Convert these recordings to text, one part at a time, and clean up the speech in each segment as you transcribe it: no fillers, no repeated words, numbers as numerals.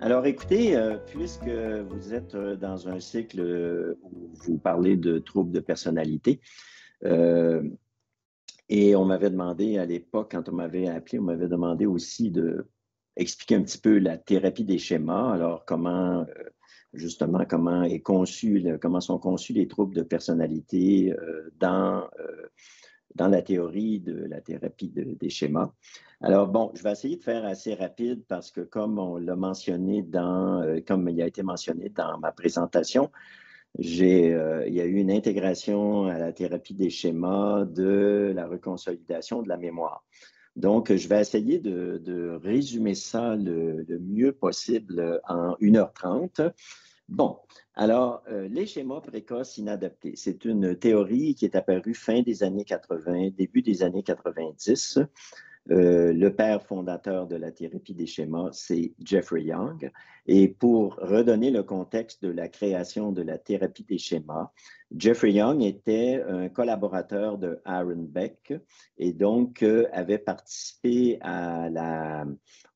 Alors écoutez, puisque vous êtes dans un cycle où vous parlez de troubles de personnalité, euh, et on m'avait demandé à l'époque, quand on m'avait appelé, on m'avait demandé aussi de expliquer un petit peu la thérapie des schémas. Alors justement, comment sont conçus les troubles de personnalité dans la théorie de la thérapie des schémas. Alors bon, je vais essayer de faire assez rapide parce que comme on l'a mentionné comme il a été mentionné dans ma présentation, il y a eu une intégration à la thérapie des schémas de la reconsolidation de la mémoire. Donc, je vais essayer de résumer ça le mieux possible en 1h30. Bon, alors, les schémas précoces inadaptés, c'est une théorie qui est apparue fin des années 80, début des années 90. Le père fondateur de la thérapie des schémas, c'est Jeffrey Young. Et pour redonner le contexte de la création de la thérapie des schémas, Jeffrey Young était un collaborateur de Aaron Beck et donc avait participé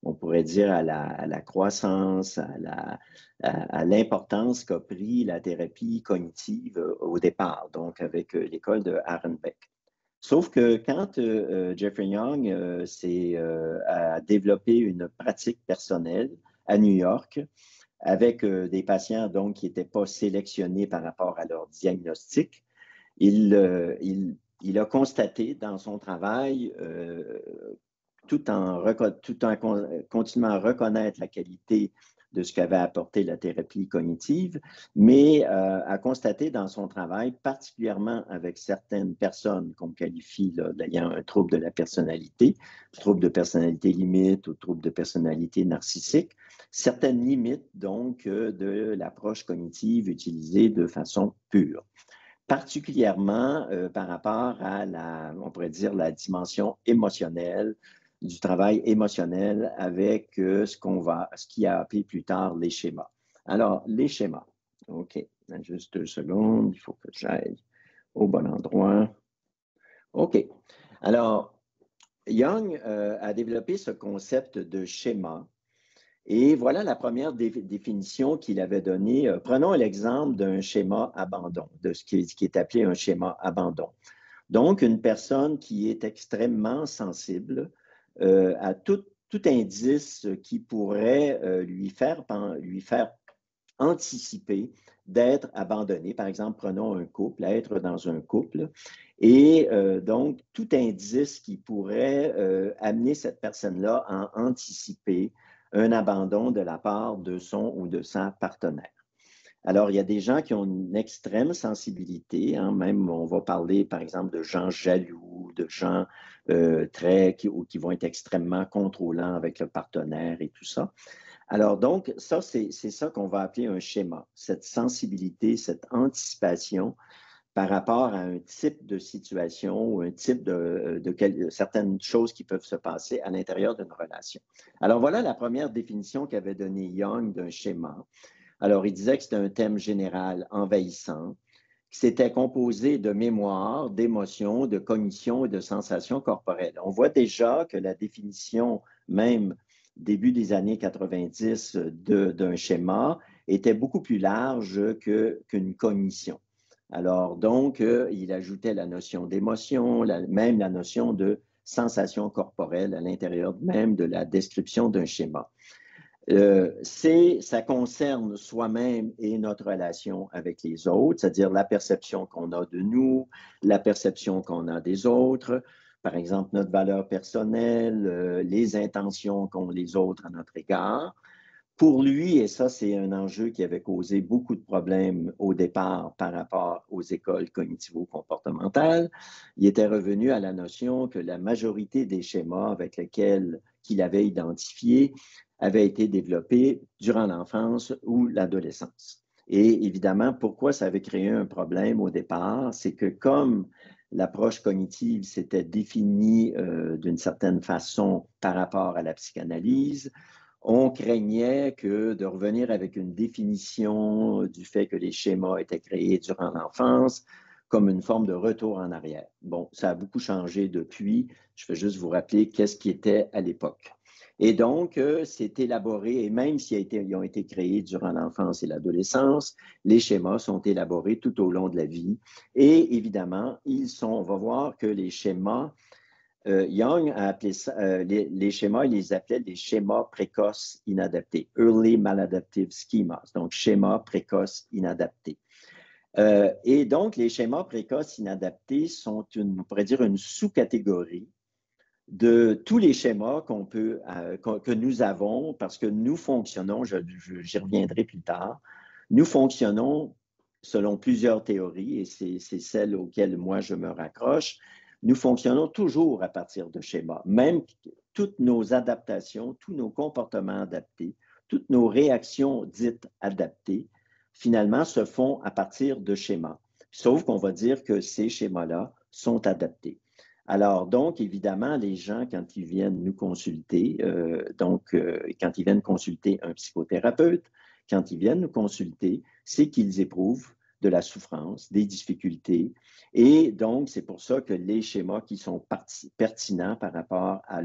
on pourrait dire, à la croissance, à l'importance qu'a pris la thérapie cognitive au départ, donc avec l'école de Aaron Beck. Sauf que quand Jeffrey Young a développé une pratique personnelle à New York avec des patients donc, qui n'étaient pas sélectionnés par rapport à leur diagnostic, il a constaté dans son travail, tout en continuant à reconnaître la qualité de ce qu'avait apporté la thérapie cognitive, mais a constaté dans son travail, particulièrement avec certaines personnes qu'on qualifie d'ayant un trouble de la personnalité, trouble de personnalité limite ou trouble de personnalité narcissique, certaines limites donc de l'approche cognitive utilisée de façon pure, particulièrement par rapport à on pourrait dire, la dimension émotionnelle, du travail émotionnel avec ce qui a appelé plus tard les schémas. Alors, les schémas. OK, juste 2 secondes, il faut que j'aille au bon endroit. OK. Alors, Young a développé ce concept de schéma. Et voilà la première définition qu'il avait donnée. Prenons l'exemple d'un schéma abandon, de ce qui est appelé un schéma abandon. Donc, une personne qui est extrêmement sensible à tout indice qui pourrait lui faire anticiper d'être abandonné. Par exemple, prenons un couple, être dans un couple, et donc tout indice qui pourrait amener cette personne-là à anticiper un abandon de la part de son ou de sa partenaire. Alors, il y a des gens qui ont une extrême sensibilité, hein, même on va parler par exemple de gens jaloux, de gens qui vont être extrêmement contrôlants avec le partenaire et tout ça. Alors donc, ça, c'est ça qu'on va appeler un schéma, cette sensibilité, cette anticipation par rapport à un type de situation ou un type de certaines choses qui peuvent se passer à l'intérieur d'une relation. Alors voilà la première définition qu'avait donnée Young d'un schéma. Alors, il disait que c'était un thème général envahissant, qui s'était composé de mémoire, d'émotions, de cognition et de sensations corporelles. On voit déjà que la définition, même début des années 90, d'un schéma était beaucoup plus large qu'une cognition. Alors, donc, il ajoutait la notion d'émotion, même la notion de sensation corporelle à l'intérieur même de la description d'un schéma. Ça concerne soi-même et notre relation avec les autres, c'est-à-dire la perception qu'on a de nous, la perception qu'on a des autres, par exemple notre valeur personnelle, les intentions qu'ont les autres à notre égard. Pour lui, et ça c'est un enjeu qui avait causé beaucoup de problèmes au départ par rapport aux écoles cognitivo-comportementales, il était revenu à la notion que la majorité des schémas avec lesquels qu'il avait identifiés avaient été développés durant l'enfance ou l'adolescence. Et évidemment, pourquoi ça avait créé un problème au départ, c'est que comme l'approche cognitive s'était définie d'une certaine façon par rapport à la psychanalyse, on craignait que de revenir avec une définition du fait que les schémas étaient créés durant l'enfance comme une forme de retour en arrière. Bon, ça a beaucoup changé depuis. Je vais juste vous rappeler qu'est-ce qui était à l'époque. Et donc, c'est élaboré, et même s'ils ont été créés durant l'enfance et l'adolescence, les schémas sont élaborés tout au long de la vie. Et évidemment, on va voir que les schémas, Young a appelé ça, les schémas, il les appelait des schémas précoces inadaptés, Early Maladaptive Schemas, donc schémas précoces inadaptés. Et donc, les schémas précoces inadaptés sont, on pourrait dire, une sous-catégorie de tous les schémas que nous avons, parce que nous fonctionnons, j'y reviendrai plus tard, nous fonctionnons selon plusieurs théories, et c'est celles auxquelles moi je me raccroche, nous fonctionnons toujours à partir de schémas. Même toutes nos adaptations, tous nos comportements adaptés, toutes nos réactions dites adaptées, finalement, se font à partir de schémas. Sauf qu'on va dire que ces schémas-là sont adaptés. Alors, donc, évidemment, les gens, quand ils viennent nous consulter, quand ils viennent consulter un psychothérapeute, quand ils viennent nous consulter, c'est qu'ils éprouvent de la souffrance, des difficultés. Et donc, c'est pour ça que les schémas qui sont pertinents par rapport à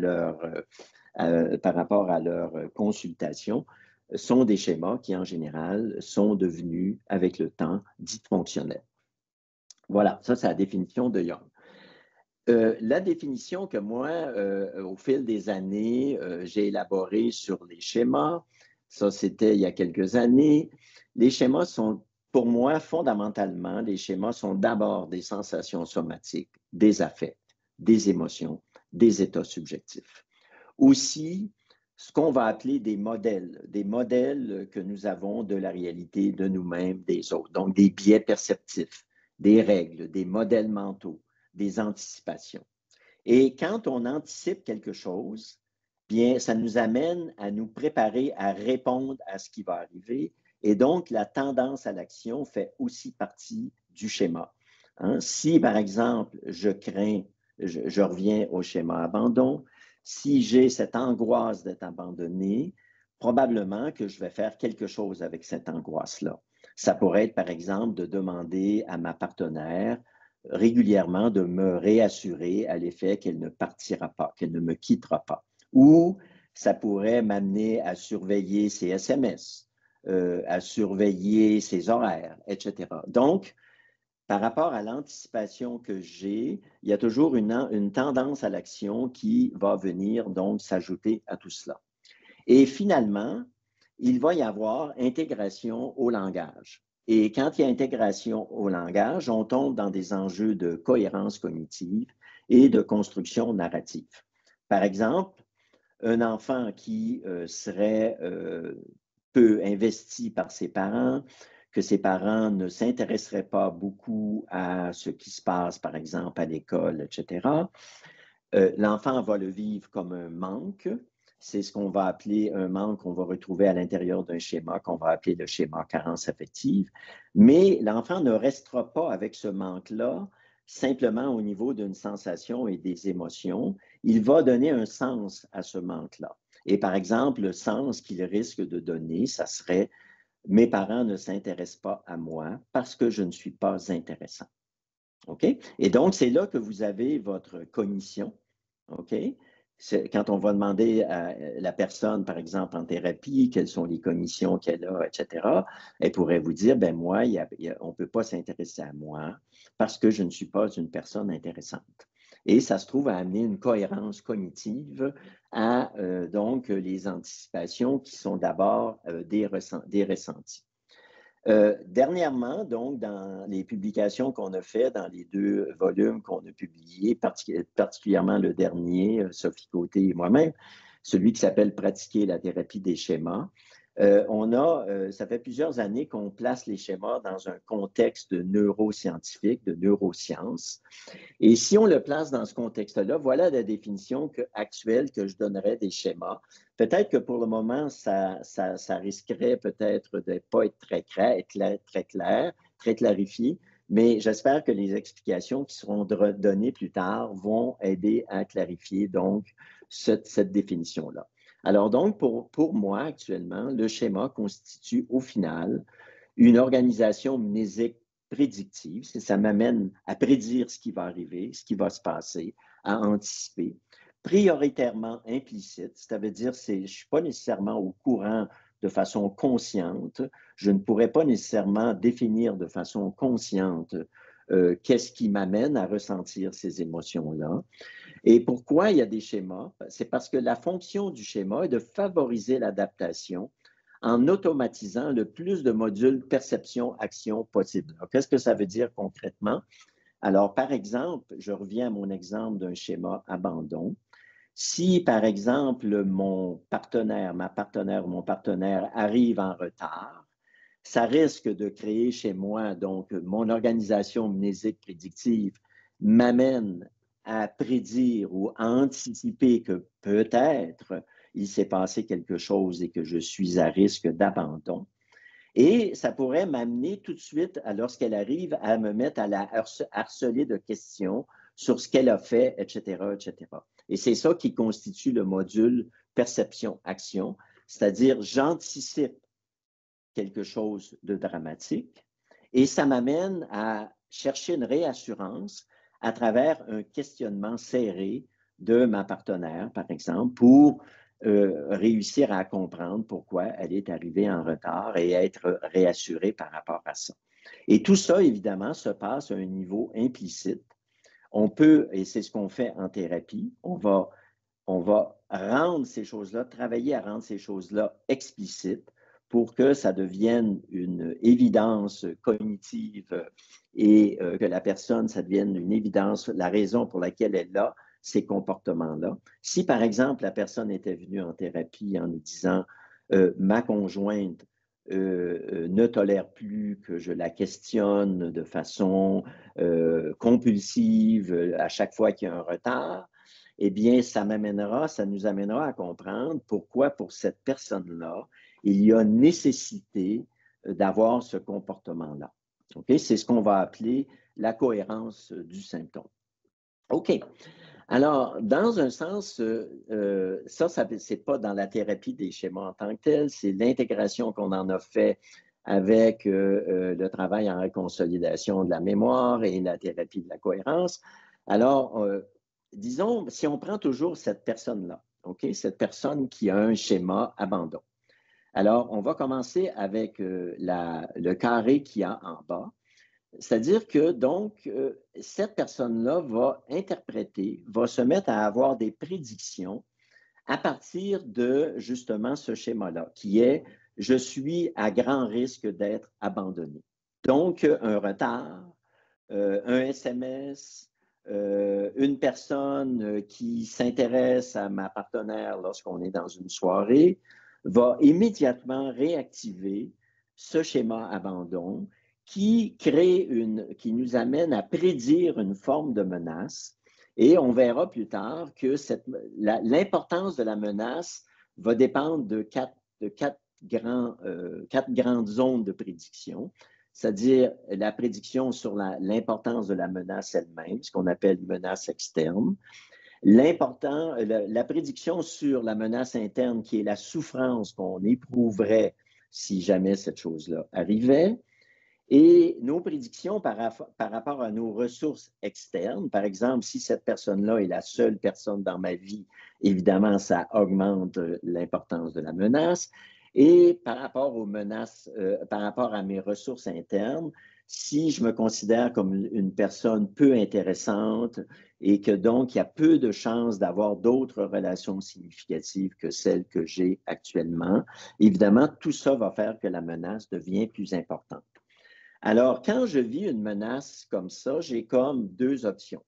leur consultation sont des schémas qui, en général, sont devenus, avec le temps, dits fonctionnels. Voilà, ça, c'est la définition de Young. La définition que moi, au fil des années, j'ai élaborée sur les schémas, ça c'était il y a quelques années, les schémas sont, pour moi, fondamentalement, les schémas sont d'abord des sensations somatiques, des affects, des émotions, des états subjectifs. Aussi, ce qu'on va appeler des modèles que nous avons de la réalité, de nous-mêmes, des autres, donc des biais perceptifs, des règles, des modèles mentaux, des anticipations. Et quand on anticipe quelque chose, bien, ça nous amène à nous préparer à répondre à ce qui va arriver. Et donc, la tendance à l'action fait aussi partie du schéma. Hein? Si, par exemple, je crains, je reviens au schéma abandon, si j'ai cette angoisse d'être abandonné, probablement que je vais faire quelque chose avec cette angoisse-là. Ça pourrait être, par exemple, de demander à ma partenaire régulièrement de me réassurer à l'effet qu'elle ne partira pas, qu'elle ne me quittera pas. Ou ça pourrait m'amener à surveiller ses SMS, à surveiller ses horaires, etc. Donc, par rapport à l'anticipation que j'ai, il y a toujours une tendance à l'action qui va venir donc s'ajouter à tout cela. Et finalement, il va y avoir intégration au langage. Et quand il y a intégration au langage, on tombe dans des enjeux de cohérence cognitive et de construction narrative. Par exemple, un enfant qui serait peu investi par ses parents, que ses parents ne s'intéresseraient pas beaucoup à ce qui se passe, par exemple, à l'école, etc., l'enfant va le vivre comme un manque. C'est ce qu'on va appeler un manque qu'on va retrouver à l'intérieur d'un schéma qu'on va appeler le schéma carence affective. Mais l'enfant ne restera pas avec ce manque-là simplement au niveau d'une sensation et des émotions. Il va donner un sens à ce manque-là. Et par exemple, le sens qu'il risque de donner, ça serait « Mes parents ne s'intéressent pas à moi parce que je ne suis pas intéressant. » OK? Et donc, c'est là que vous avez votre cognition. OK? Quand on va demander à la personne, par exemple, en thérapie, quelles sont les cognitions qu'elle a, etc., elle pourrait vous dire, ben moi, on ne peut pas s'intéresser à moi parce que je ne suis pas une personne intéressante. Et ça se trouve à amener une cohérence cognitive à donc les anticipations qui sont d'abord des ressentis. Dernièrement, donc, dans les publications qu'on a faites, dans les 2 volumes qu'on a publiés, particulièrement le dernier, Sophie Côté et moi-même, celui qui s'appelle « Pratiquer la thérapie des schémas », ça fait plusieurs années qu'on place les schémas dans un contexte neuroscientifique, de neurosciences. Et si on le place dans ce contexte-là, voilà la définition actuelle que je donnerais des schémas. Peut-être que pour le moment, ça risquerait peut-être de ne pas être très clair, très clarifié, mais j'espère que les explications qui seront données plus tard vont aider à clarifier donc cette définition-là. Alors donc, pour moi, actuellement, le schéma constitue au final une organisation mnésique prédictive. Ça m'amène à prédire ce qui va arriver, ce qui va se passer, à anticiper. prioritairement implicite, ça veut dire que je ne suis pas nécessairement au courant de façon consciente, je ne pourrais pas nécessairement définir de façon consciente qu'est-ce qui m'amène à ressentir ces émotions-là. Et pourquoi il y a des schémas? C'est parce que la fonction du schéma est de favoriser l'adaptation en automatisant le plus de modules perception-action possible. Qu'est-ce que ça veut dire concrètement? Alors, par exemple, je reviens à mon exemple d'un schéma abandon. Si, par exemple, mon partenaire ou mon partenaire arrive en retard, ça risque de créer chez moi, donc, mon organisation mnésique prédictive m'amène à prédire ou à anticiper que peut-être il s'est passé quelque chose et que je suis à risque d'abandon. Et ça pourrait m'amener tout de suite, lorsqu'elle arrive, à me mettre à la harceler de questions sur ce qu'elle a fait, etc., etc. Et c'est ça qui constitue le module perception-action, c'est-à-dire j'anticipe quelque chose de dramatique et ça m'amène à chercher une réassurance à travers un questionnement serré de ma partenaire, par exemple, pour réussir à comprendre pourquoi elle est arrivée en retard et être réassurée par rapport à ça. Et tout ça, évidemment, se passe à un niveau implicite. On peut, et c'est ce qu'on fait en thérapie, on va rendre ces choses-là, travailler à rendre ces choses-là explicites pour que ça devienne une évidence cognitive et que la personne, ça devienne une évidence, la raison pour laquelle elle a ces comportements-là. Si, par exemple, la personne était venue en thérapie en nous disant ma conjointe ne tolère plus que je la questionne de façon compulsive à chaque fois qu'il y a un retard, eh bien, ça nous amènera à comprendre pourquoi, pour cette personne-là, il y a nécessité d'avoir ce comportement-là. Okay? C'est ce qu'on va appeler la cohérence du symptôme. OK. Alors, dans un sens, ça c'est pas dans la thérapie des schémas en tant que tel, c'est l'intégration qu'on en a fait avec le travail en reconsolidation de la mémoire et la thérapie de la cohérence. Alors, disons, si on prend toujours cette personne-là, OK, cette personne qui a un schéma abandon. Alors, on va commencer avec le carré qu'il y a en bas. C'est-à-dire que, donc, cette personne-là va interpréter, va se mettre à avoir des prédictions à partir de, justement, ce schéma-là, qui est « je suis à grand risque d'être abandonné ». Donc, un retard, un SMS, une personne qui s'intéresse à ma partenaire lorsqu'on est dans une soirée va immédiatement réactiver ce schéma abandon qui nous amène à prédire une forme de menace. Et on verra plus tard que l'importance de la menace va dépendre de quatre grandes zones de prédiction, c'est-à-dire la prédiction sur l'importance de la menace elle-même, ce qu'on appelle menace externe. La prédiction sur la menace interne, qui est la souffrance qu'on éprouverait si jamais cette chose-là arrivait. Et nos prédictions par rapport à nos ressources externes, par exemple, si cette personne-là est la seule personne dans ma vie, évidemment, ça augmente l'importance de la menace. Et par rapport aux menaces, par rapport à mes ressources internes, si je me considère comme une personne peu intéressante et que donc il y a peu de chances d'avoir d'autres relations significatives que celles que j'ai actuellement, évidemment, tout ça va faire que la menace devient plus importante. Alors, quand je vis une menace comme ça, j'ai comme deux options.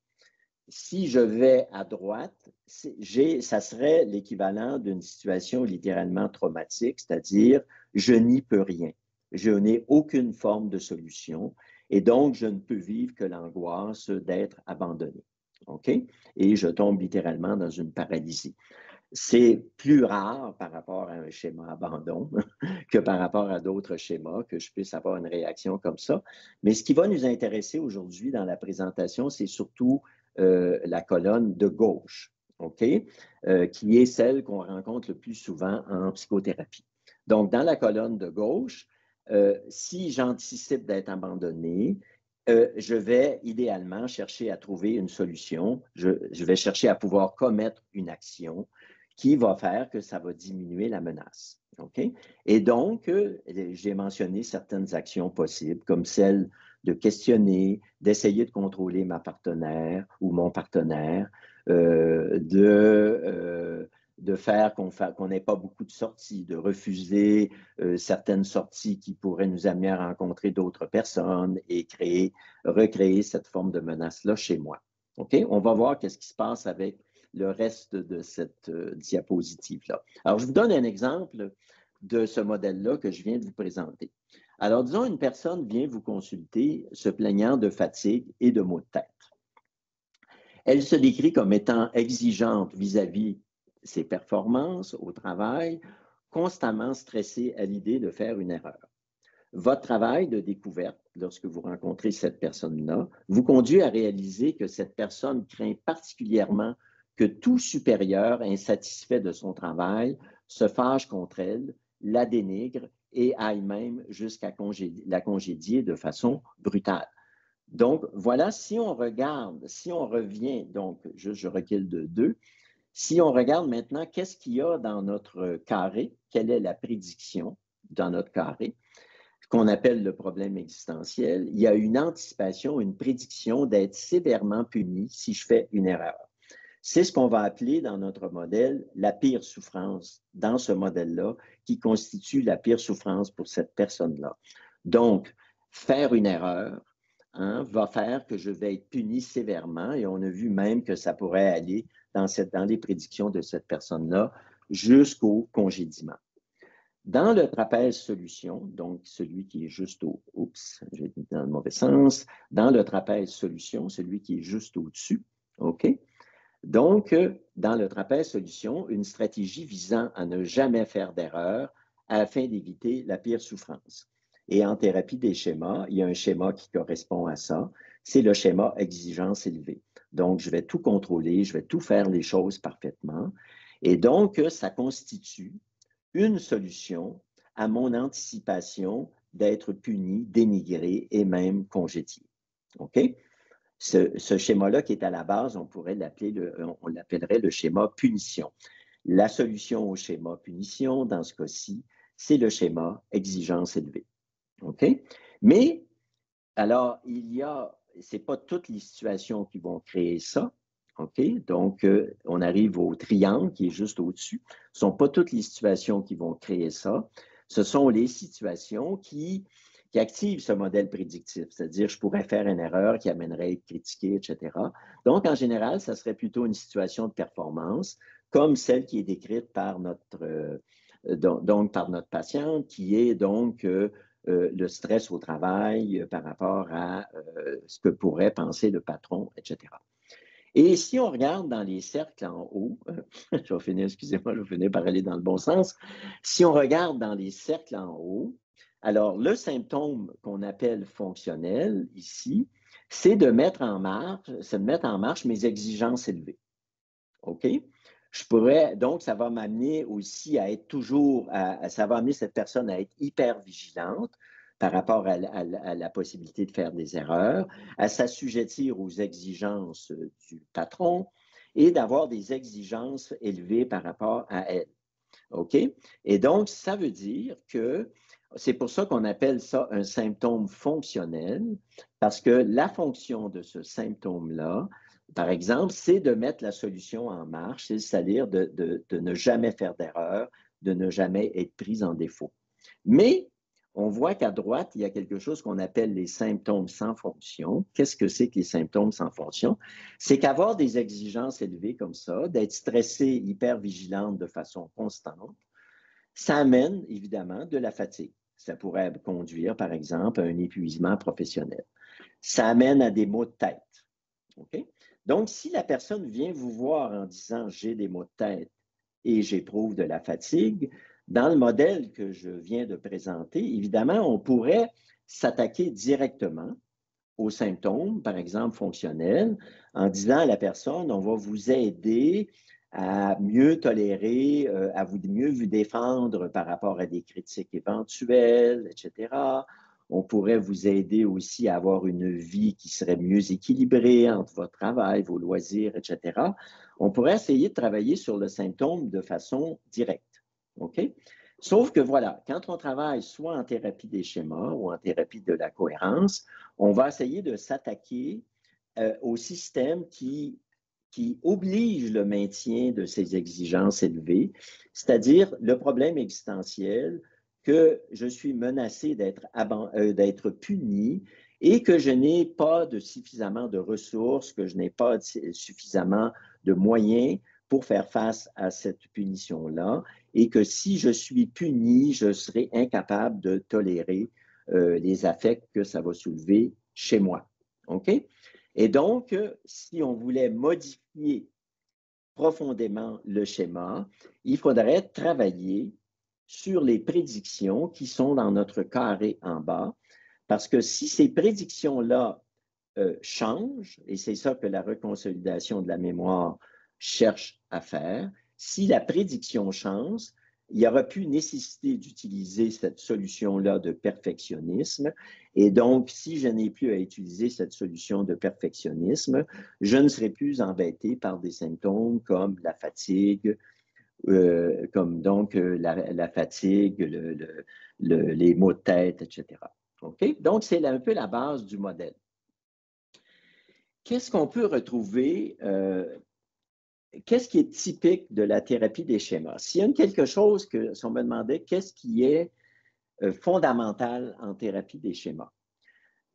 Si je vais à droite, ça serait l'équivalent d'une situation littéralement traumatique, c'est-à-dire je n'y peux rien. Je n'ai aucune forme de solution et donc je ne peux vivre que l'angoisse d'être abandonné. OK? Et je tombe littéralement dans une paralysie. C'est plus rare par rapport à un schéma abandon que par rapport à d'autres schémas, que je puisse avoir une réaction comme ça. Mais ce qui va nous intéresser aujourd'hui dans la présentation, c'est surtout la colonne de gauche, OK? Qui est celle qu'on rencontre le plus souvent en psychothérapie. Donc, dans la colonne de gauche, si j'anticipe d'être abandonné, je vais idéalement chercher à trouver une solution. Je vais chercher à pouvoir commettre une action qui va faire que ça va diminuer la menace. Okay? Et donc, j'ai mentionné certaines actions possibles, comme celle de questionner, d'essayer de contrôler ma partenaire ou mon partenaire, de faire qu'on n'ait pas beaucoup de sorties, de refuser certaines sorties qui pourraient nous amener à rencontrer d'autres personnes et recréer cette forme de menace-là chez moi. OK? On va voir qu'est-ce qui se passe avec le reste de cette diapositive-là. Alors, je vous donne un exemple de ce modèle-là que je viens de vous présenter. Alors, disons, une personne vient vous consulter se plaignant de fatigue et de maux de tête. Elle se décrit comme étant exigeante vis-à-vis ses performances au travail, constamment stressée à l'idée de faire une erreur. Votre travail de découverte, lorsque vous rencontrez cette personne-là, vous conduit à réaliser que cette personne craint particulièrement que tout supérieur insatisfait de son travail se fâche contre elle, la dénigre et aille même jusqu'à la congédier de façon brutale. Donc, voilà, si on regarde, si on revient, donc, je recule de 2, si on regarde maintenant qu'est-ce qu'il y a dans notre carré, quelle est la prédiction dans notre carré, qu'on appelle le problème existentiel, il y a une anticipation, une prédiction d'être sévèrement puni si je fais une erreur. C'est ce qu'on va appeler dans notre modèle la pire souffrance, dans ce modèle-là, qui constitue la pire souffrance pour cette personne-là. Donc, faire une erreur va faire que je vais être puni sévèrement et on a vu même que ça pourrait aller dans les prédictions de cette personne-là jusqu'au congédiement. Dans le trapèze solution, donc celui qui est juste j'ai dit dans le mauvais sens, dans le trapèze solution, celui qui est juste au-dessus, OK? Donc, dans le trapèze solution, une stratégie visant à ne jamais faire d'erreur afin d'éviter la pire souffrance. Et en thérapie des schémas, il y a un schéma qui correspond à ça, c'est le schéma exigence élevée. Donc, je vais tout contrôler, je vais tout faire les choses parfaitement. Et donc, ça constitue une solution à mon anticipation d'être puni, dénigré et même congédié. OK? Ce schéma-là qui est à la base, on l'appellerait le schéma punition. La solution au schéma punition, dans ce cas-ci, c'est le schéma exigence élevée. OK? Mais, alors, ce n'est pas toutes les situations qui vont créer ça. OK? Donc, on arrive au triangle qui est juste au-dessus. Ce ne sont pas toutes les situations qui vont créer ça. Ce sont les situations qui activent ce modèle prédictif, c'est-à-dire je pourrais faire une erreur qui amènerait à être critiqué, etc. Donc, en général, ça serait plutôt une situation de performance, comme celle qui est décrite par notre patiente, qui est donc le stress au travail par rapport à ce que pourrait penser le patron, etc. Et si on regarde dans les cercles en haut, je vais finir par aller dans le bon sens. Si on regarde dans les cercles en haut, alors le symptôme qu'on appelle fonctionnel ici, c'est de mettre en marche mes exigences élevées. OK? Donc, ça va m'amener aussi à être ça va amener cette personne à être hyper vigilante par rapport à la possibilité de faire des erreurs, à s'assujettir aux exigences du patron et d'avoir des exigences élevées par rapport à elle. OK? Et donc, ça veut dire que c'est pour ça qu'on appelle ça un symptôme fonctionnel, parce que la fonction de ce symptôme-là, par exemple, c'est de mettre la solution en marche, c'est-à-dire de ne jamais faire d'erreur, de ne jamais être pris en défaut. Mais on voit qu'à droite, il y a quelque chose qu'on appelle les symptômes sans fonction. Qu'est-ce que c'est que les symptômes sans fonction? C'est qu'avoir des exigences élevées comme ça, d'être stressé, hyper vigilante de façon constante, ça amène évidemment de la fatigue. Ça pourrait conduire, par exemple, à un épuisement professionnel. Ça amène à des maux de tête. Okay? Donc, si la personne vient vous voir en disant « j'ai des maux de tête et j'éprouve de la fatigue », dans le modèle que je viens de présenter, évidemment, on pourrait s'attaquer directement aux symptômes, par exemple fonctionnels, en disant à la personne, on va vous aider à mieux tolérer, à mieux vous défendre par rapport à des critiques éventuelles, etc. On pourrait vous aider aussi à avoir une vie qui serait mieux équilibrée entre votre travail, vos loisirs, etc. On pourrait essayer de travailler sur le symptôme de façon directe. OK? Sauf que voilà, quand on travaille soit en thérapie des schémas ou en thérapie de la cohérence, on va essayer de s'attaquer au système qui oblige le maintien de ces exigences élevées, c'est-à-dire le problème existentiel que je suis menacé d'être puni et que je n'ai pas suffisamment de ressources, que je n'ai pas suffisamment de moyens pour faire face à cette punition-là et que si je suis puni, je serai incapable de tolérer les affects que ça va soulever chez moi. OK? Et donc, si on voulait modifier profondément le schéma, il faudrait travailler sur les prédictions qui sont dans notre carré en bas, parce que si ces prédictions-là changent, et c'est ça que la reconsolidation de la mémoire cherche à faire, si la prédiction change, il n'y aura plus nécessité d'utiliser cette solution-là de perfectionnisme. Et donc, si je n'ai plus à utiliser cette solution de perfectionnisme, je ne serai plus embêté par des symptômes comme la fatigue, la fatigue, les maux de tête, etc. Okay? Donc, c'est un peu la base du modèle. Qu'est-ce qu'on peut retrouver? Qu'est-ce qui est typique de la thérapie des schémas? S'il y a quelque chose que, si on me demandait, qu'est-ce qui est fondamental en thérapie des schémas?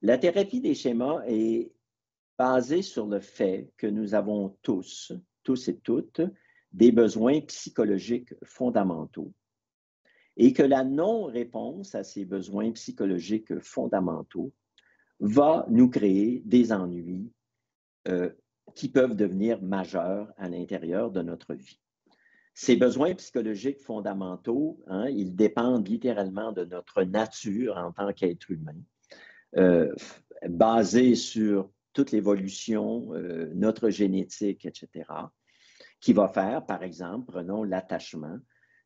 La thérapie des schémas est basée sur le fait que nous avons tous et toutes, des besoins psychologiques fondamentaux et que la non-réponse à ces besoins psychologiques fondamentaux va nous créer des ennuis qui peuvent devenir majeurs à l'intérieur de notre vie. Ces besoins psychologiques fondamentaux, hein, ils dépendent littéralement de notre nature en tant qu'être humain, basés sur toute l'évolution, notre génétique, etc., qui va faire, par exemple, prenons l'attachement,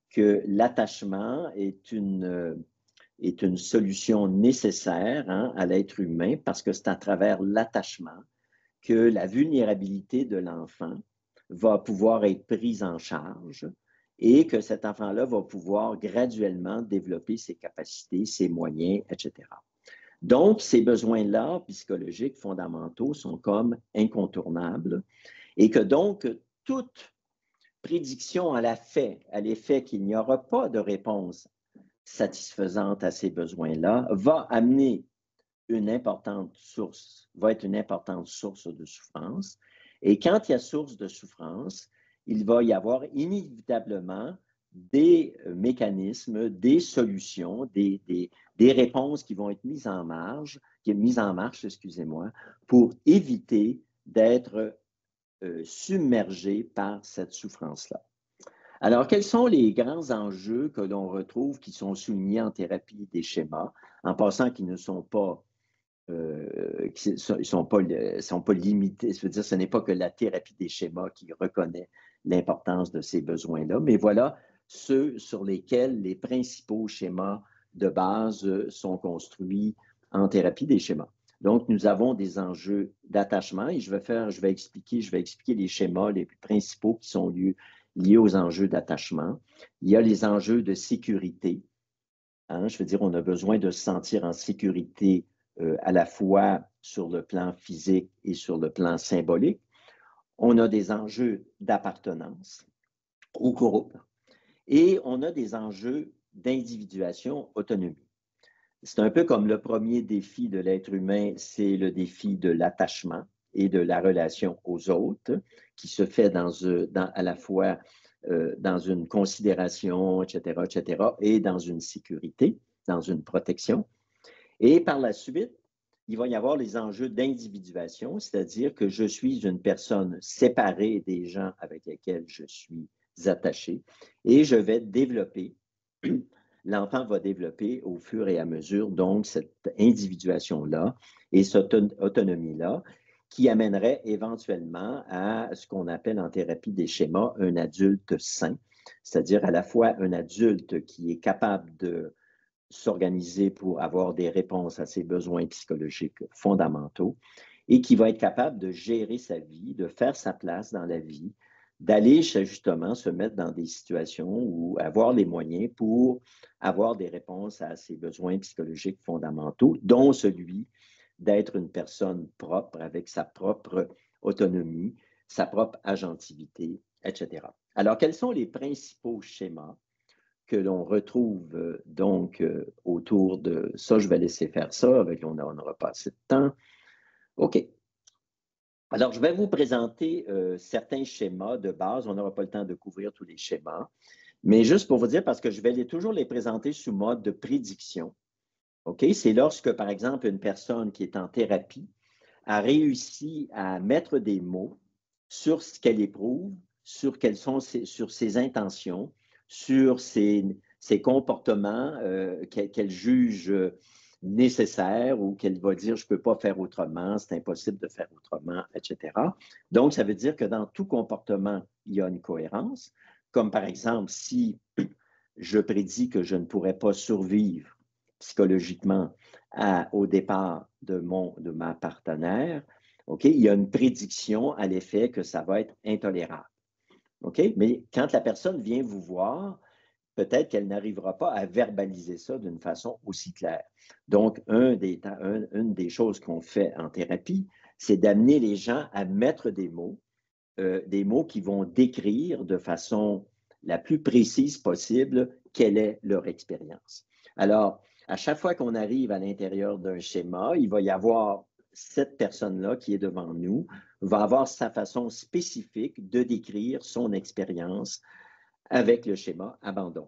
que l'attachement est une solution nécessaire hein, à l'être humain parce que c'est à travers l'attachement que la vulnérabilité de l'enfant va pouvoir être prise en charge et que cet enfant-là va pouvoir graduellement développer ses capacités, ses moyens, etc. Donc, ces besoins-là psychologiques fondamentaux sont comme incontournables et que donc, toute prédiction à l'effet qu'il n'y aura pas de réponse satisfaisante à ces besoins-là va amener va être une importante source de souffrance. Et quand il y a source de souffrance, il va y avoir inévitablement des mécanismes, des solutions, des réponses qui vont être mises en marche, excusez-moi, pour éviter d'être submergé par cette souffrance-là. Alors, quels sont les grands enjeux que l'on retrouve qui sont soulignés en thérapie des schémas, en passant qui ne sont pas ils sont pas limités. Je veux dire, ce n'est pas que la thérapie des schémas qui reconnaît l'importance de ces besoins-là, mais voilà ceux sur lesquels les principaux schémas de base sont construits en thérapie des schémas. Donc, nous avons des enjeux d'attachement et je vais expliquer les schémas les plus principaux qui sont liés aux enjeux d'attachement. Il y a les enjeux de sécurité. Hein, je veux dire, on a besoin de se sentir en sécurité à la fois sur le plan physique et sur le plan symbolique. On a des enjeux d'appartenance au groupe et on a des enjeux d'individuation, autonomie. C'est un peu comme le premier défi de l'être humain, c'est le défi de l'attachement et de la relation aux autres, qui se fait à la fois dans une considération, etc., et dans une sécurité, dans une protection. Et par la suite, il va y avoir les enjeux d'individuation, c'est-à-dire que je suis une personne séparée des gens avec lesquels je suis attaché et je vais développer, l'enfant va développer au fur et à mesure, donc, cette individuation-là et cette autonomie-là qui amènerait éventuellement à ce qu'on appelle en thérapie des schémas un adulte sain, c'est-à-dire à la fois un adulte qui est capable de s'organiser pour avoir des réponses à ses besoins psychologiques fondamentaux et qui va être capable de gérer sa vie, de faire sa place dans la vie, d'aller justement se mettre dans des situations où avoir les moyens pour avoir des réponses à ses besoins psychologiques fondamentaux, dont celui d'être une personne propre avec sa propre autonomie, sa propre agentivité, etc. Alors, quels sont les principaux schémas que l'on retrouve donc autour de ça? Je vais laisser faire ça, on n'aura pas assez de temps. OK. Alors, je vais vous présenter certains schémas de base. On n'aura pas le temps de couvrir tous les schémas, mais juste pour vous dire, parce que je vais toujours les présenter sous mode de prédiction. OK? C'est lorsque, par exemple, une personne qui est en thérapie a réussi à mettre des mots sur ce qu'elle éprouve, sur ses intentions, sur ses comportements qu'elle juge nécessaires ou qu'elle va dire « je ne peux pas faire autrement, c'est impossible de faire autrement », etc. Donc, ça veut dire que dans tout comportement, il y a une cohérence. Comme par exemple, si je prédis que je ne pourrais pas survivre psychologiquement au départ de ma partenaire, OK, il y a une prédiction à l'effet que ça va être intolérable. OK? Mais quand la personne vient vous voir, peut-être qu'elle n'arrivera pas à verbaliser ça d'une façon aussi claire. Donc, une des choses qu'on fait en thérapie, c'est d'amener les gens à mettre des mots qui vont décrire de façon la plus précise possible quelle est leur expérience. Alors, à chaque fois qu'on arrive à l'intérieur d'un schéma, il va y avoir cette personne-là qui est devant nous, va avoir sa façon spécifique de décrire son expérience avec le schéma abandon.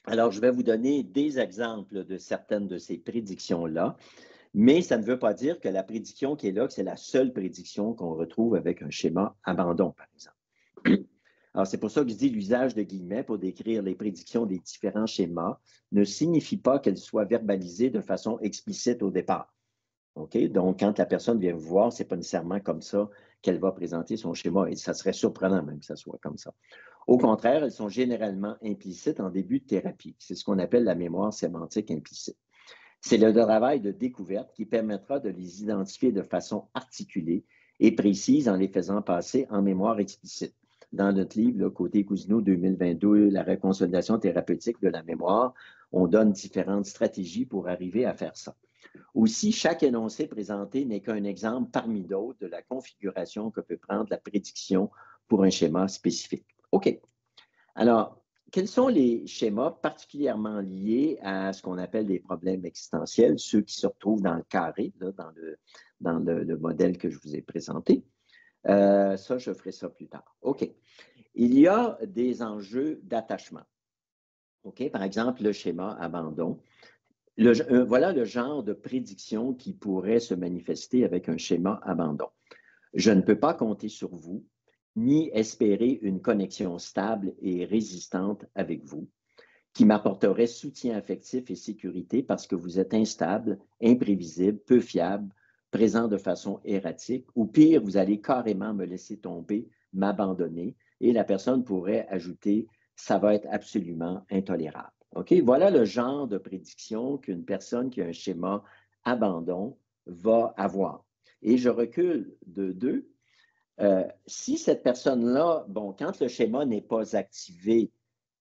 Alors, je vais vous donner des exemples de certaines de ces prédictions-là, mais ça ne veut pas dire que la prédiction qui est là, que c'est la seule prédiction qu'on retrouve avec un schéma abandon, par exemple. Alors, c'est pour ça que je dis l'usage de guillemets pour décrire les prédictions des différents schémas ne signifie pas qu'elles soient verbalisées de façon explicite au départ. OK? Donc, quand la personne vient vous voir, ce n'est pas nécessairement comme ça qu'elle va présenter son schéma et ça serait surprenant même que ça soit comme ça. Au contraire, elles sont généralement implicites en début de thérapie. C'est ce qu'on appelle la mémoire sémantique implicite. C'est le travail de découverte qui permettra de les identifier de façon articulée et précise en les faisant passer en mémoire explicite. Dans notre livre, là, Côté Cousineau 2022, la reconsolidation thérapeutique de la mémoire, on donne différentes stratégies pour arriver à faire ça. Aussi, chaque énoncé présenté n'est qu'un exemple parmi d'autres de la configuration que peut prendre la prédiction pour un schéma spécifique. OK. Alors, quels sont les schémas particulièrement liés à ce qu'on appelle des problèmes existentiels, ceux qui se retrouvent dans le carré, là, dans le modèle que je vous ai présenté? Ça, je ferai ça plus tard. OK. Il y a des enjeux d'attachement. OK? Par exemple, le schéma abandon. Voilà le genre de prédiction qui pourrait se manifester avec un schéma abandon. Je ne peux pas compter sur vous, ni espérer une connexion stable et résistante avec vous, qui m'apporterait soutien affectif et sécurité parce que vous êtes instable, imprévisible, peu fiable, présent de façon erratique, ou pire, vous allez carrément me laisser tomber, m'abandonner, et la personne pourrait ajouter « ça va être absolument intolérable ». OK? Voilà le genre de prédiction qu'une personne qui a un schéma abandon va avoir. Et je recule de 2. Si cette personne-là, bon, quand le schéma n'est pas activé,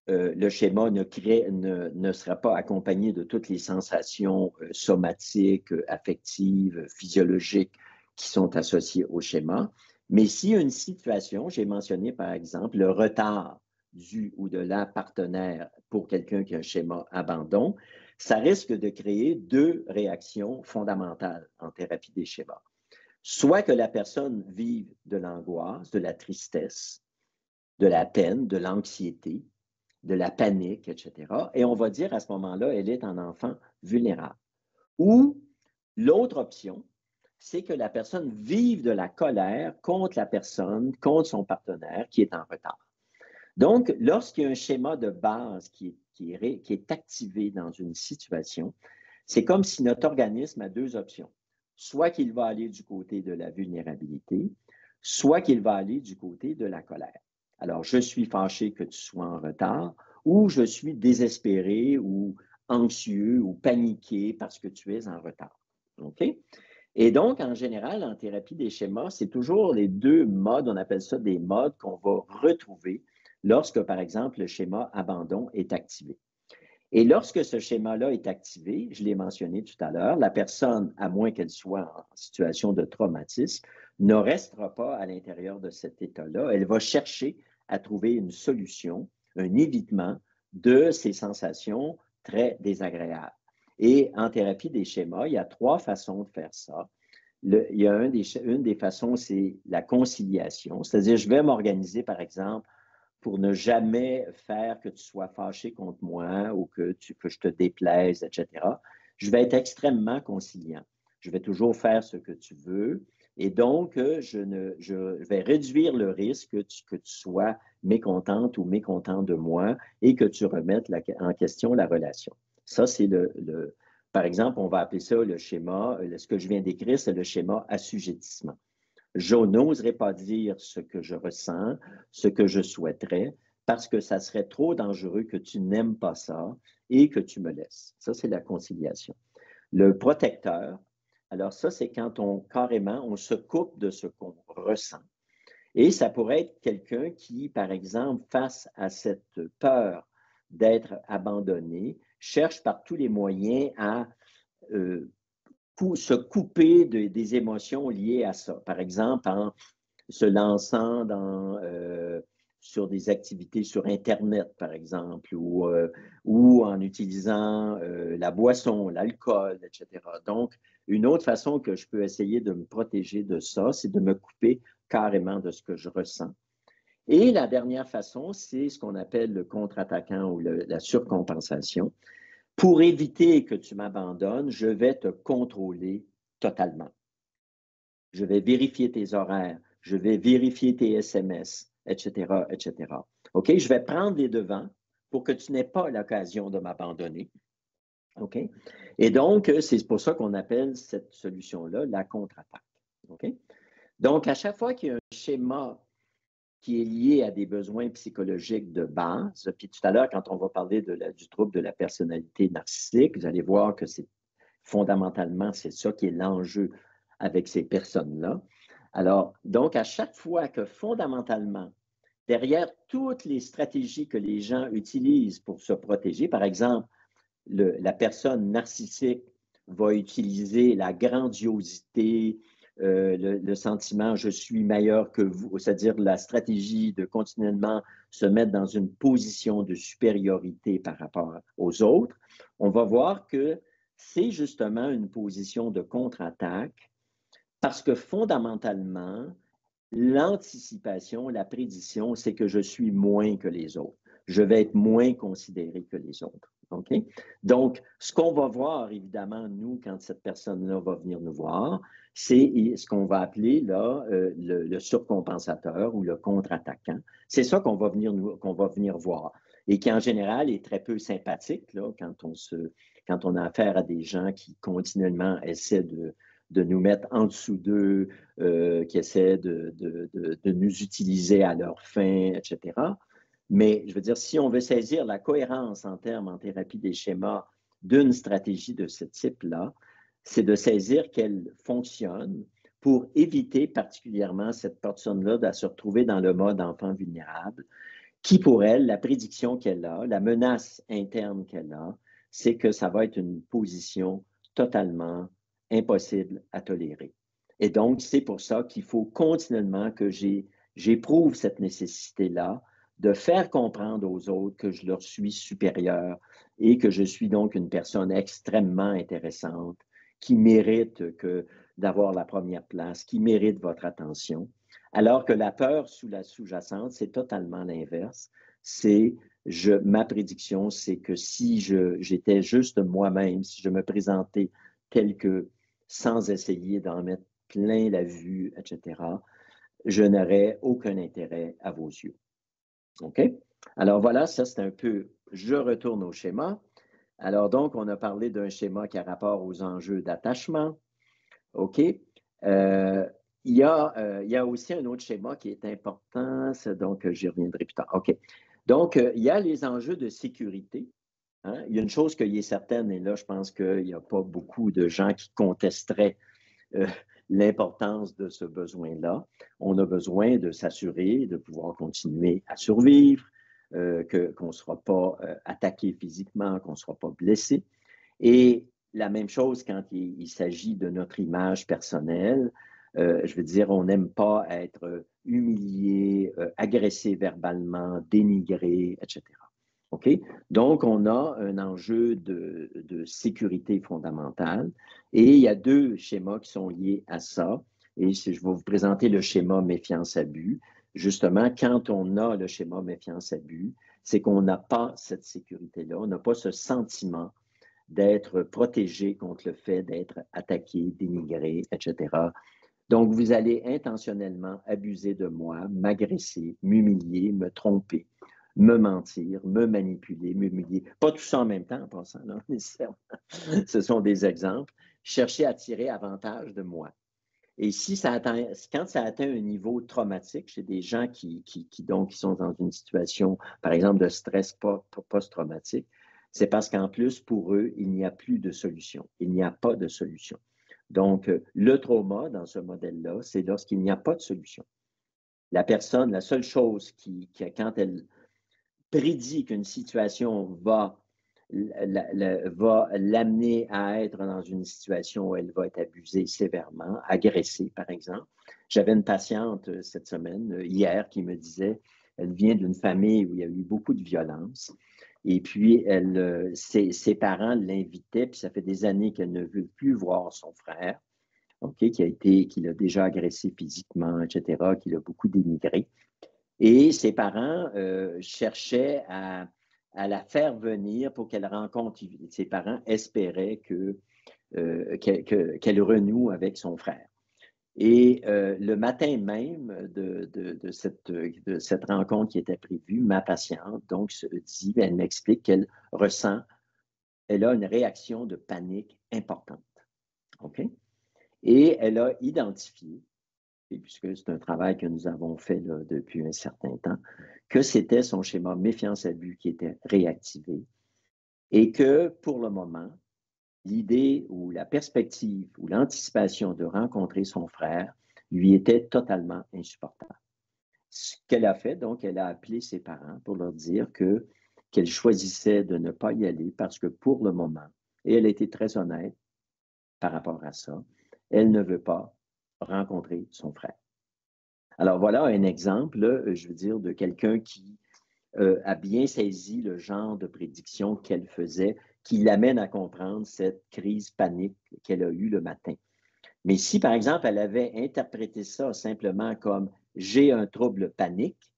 le schéma ne sera pas accompagné de toutes les sensations somatiques, affectives, physiologiques qui sont associées au schéma. Mais s'il y a une situation, j'ai mentionné par exemple le retard du ou de la partenaire pour quelqu'un qui a un schéma abandon, ça risque de créer 2 réactions fondamentales en thérapie des schémas. Soit que la personne vive de l'angoisse, de la tristesse, de la peine, de l'anxiété, de la panique, etc. Et on va dire à ce moment-là, elle est un enfant vulnérable. Ou l'autre option, c'est que la personne vive de la colère contre la personne, contre son partenaire qui est en retard. Donc, lorsqu'il y a un schéma de base qui est activé dans une situation, c'est comme si notre organisme a 2 options. Soit qu'il va aller du côté de la vulnérabilité, soit qu'il va aller du côté de la colère. Alors, je suis fâché que tu sois en retard ou je suis désespéré ou anxieux ou paniqué parce que tu es en retard. OK? Et donc, en général, en thérapie des schémas, c'est toujours les deux modes, on appelle ça des modes qu'on va retrouver lorsque, par exemple, le schéma abandon est activé. Et lorsque ce schéma-là est activé, je l'ai mentionné tout à l'heure, la personne, à moins qu'elle soit en situation de traumatisme, ne restera pas à l'intérieur de cet état-là. Elle va chercher à trouver une solution, un évitement de ces sensations très désagréables. Et en thérapie des schémas, il y a trois façons de faire ça. Il y a une des façons, c'est la conciliation, c'est-à-dire je vais m'organiser, par exemple, pour ne jamais faire que tu sois fâché contre moi ou que je te déplaise, etc. Je vais être extrêmement conciliant. Je vais toujours faire ce que tu veux. Et donc, je vais réduire le risque que tu sois mécontente ou mécontent de moi et que tu remettes en question la relation. Ça, c'est par exemple, on va appeler ça le schéma, ce que je viens d'écrire, c'est le schéma assujettissement. Je n'oserais pas dire ce que je ressens, ce que je souhaiterais, parce que ça serait trop dangereux que tu n'aimes pas ça et que tu me laisses. Ça, c'est la conciliation. Le protecteur, alors ça, c'est quand on se coupe de ce qu'on ressent. Et ça pourrait être quelqu'un qui, par exemple, face à cette peur d'être abandonné, cherche par tous les moyens à se couper des émotions liées à ça. Par exemple, en se lançant sur des activités sur Internet, par exemple, ou en utilisant la boisson, l'alcool, etc. Donc, une autre façon que je peux essayer de me protéger de ça, c'est de me couper carrément de ce que je ressens. Et la dernière façon, c'est ce qu'on appelle le contre-attaquant ou la surcompensation. Pour éviter que tu m'abandonnes, je vais te contrôler totalement. Je vais vérifier tes horaires, je vais vérifier tes SMS, etc., etc. OK? Je vais prendre les devants pour que tu n'aies pas l'occasion de m'abandonner. OK? Et donc, c'est pour ça qu'on appelle cette solution-là la contre-attaque. OK? Donc, à chaque fois qu'il y a un schéma qui est lié à des besoins psychologiques de base, puis tout à l'heure, quand on va parler du trouble de la personnalité narcissique, vous allez voir que c'est fondamentalement, c'est ça qui est l'enjeu avec ces personnes-là. Alors, donc, à chaque fois que fondamentalement, derrière toutes les stratégies que les gens utilisent pour se protéger, par exemple, la personne narcissique va utiliser la grandiosité, le sentiment je suis meilleur que vous, c'est-à-dire la stratégie de continuellement se mettre dans une position de supériorité par rapport aux autres, on va voir que c'est justement une position de contre-attaque parce que fondamentalement, l'anticipation, la prédiction, c'est que je suis moins que les autres. Je vais être moins considéré que les autres. Okay? Donc, ce qu'on va voir, évidemment, nous, quand cette personne-là va venir nous voir, c'est ce qu'on va appeler là, le surcompensateur ou le contre-attaquant. C'est ça qu'on va venir voir et qui, en général, est très peu sympathique là, quand on a affaire à des gens qui continuellement essaient de nous mettre en dessous d'eux, qui essaient de nous utiliser à leur fin, etc. Mais je veux dire, si on veut saisir la cohérence en termes en thérapie des schémas d'une stratégie de ce type-là, c'est de saisir qu'elle fonctionne pour éviter particulièrement cette personne-là de se retrouver dans le mode enfant vulnérable, qui pour elle, la prédiction qu'elle a, la menace interne qu'elle a, c'est que ça va être une position totalement impossible à tolérer. Et donc, c'est pour ça qu'il faut continuellement que j'éprouve cette nécessité-là de faire comprendre aux autres que je leur suis supérieur et que je suis donc une personne extrêmement intéressante qui mérite d'avoir la première place, qui mérite votre attention. Alors que la peur sous-jacente, c'est totalement l'inverse. Ma prédiction, c'est que si j'étais juste moi-même, si je me présentais tel que, sans essayer d'en mettre plein la vue, etc., je n'aurais aucun intérêt à vos yeux. OK? Alors voilà, ça c'est un peu, je retourne au schéma. Alors donc, on a parlé d'un schéma qui a rapport aux enjeux d'attachement. OK? Il y a aussi un autre schéma qui est important, donc j'y reviendrai plus tard. OK. Donc, il y a les enjeux de sécurité. Hein? Il y a une chose qui est certaine, et là, je pense qu'il n'y a pas beaucoup de gens qui contesteraient euh, l'importance de ce besoin-là. On a besoin de s'assurer de pouvoir continuer à survivre, qu'on ne sera pas attaqué physiquement, qu'on ne sera pas blessé. Et la même chose quand il s'agit de notre image personnelle. Je veux dire, on n'aime pas être humilié, agressé verbalement, dénigré, etc. OK? Donc, on a un enjeu de sécurité fondamentale et il y a deux schémas qui sont liés à ça. Et je vais vous présenter le schéma méfiance-abus. Justement, quand on a le schéma méfiance-abus, c'est qu'on n'a pas cette sécurité-là, on n'a pas ce sentiment d'être protégé contre le fait d'être attaqué, dénigré, etc. Donc, vous allez intentionnellement abuser de moi, m'agresser, m'humilier, me tromper, me mentir, me manipuler, m'humilier. Pas tout ça en même temps, en passant, non, nécessairement. Ce sont des exemples. Chercher à tirer avantage de moi. Et si ça atteint, quand ça atteint un niveau traumatique chez des gens donc, qui sont dans une situation, par exemple, de stress post-traumatique, c'est parce qu'en plus, pour eux, il n'y a plus de solution. Il n'y a pas de solution. Donc, le trauma, dans ce modèle-là, c'est lorsqu'il n'y a pas de solution. La personne, la seule chose quand elle prédit qu'une situation va l'amener à être dans une situation où elle va être abusée sévèrement, agressée, par exemple. J'avais une patiente cette semaine, hier, qui me disait, elle vient d'une famille où il y a eu beaucoup de violence. Et puis, ses parents l'invitaient, puis ça fait des années qu'elle ne veut plus voir son frère, okay, qui l'a déjà agressé physiquement, etc., qui l'a beaucoup dénigré. Et ses parents cherchaient à la faire venir pour qu'elle rencontre. Ses parents espéraient qu'elle renoue avec son frère. Et le matin même de cette rencontre qui était prévue, ma patiente donc se dit, elle m'explique qu'elle ressent, elle a une réaction de panique importante. OK? Et elle a identifié, puisque c'est un travail que nous avons fait là, depuis un certain temps, que c'était son schéma méfiance-abus qui était réactivé et que pour le moment, l'idée ou la perspective ou l'anticipation de rencontrer son frère lui était totalement insupportable. Ce qu'elle a fait, donc, elle a appelé ses parents pour leur dire qu'elle choisissait de ne pas y aller parce que pour le moment, et elle a été très honnête par rapport à ça, elle ne veut pas rencontrer son frère. Alors voilà un exemple, je veux dire, de quelqu'un qui a bien saisi le genre de prédiction qu'elle faisait, qui l'amène à comprendre cette crise panique qu'elle a eue le matin. Mais si, par exemple, elle avait interprété ça simplement comme « j'ai un trouble panique »,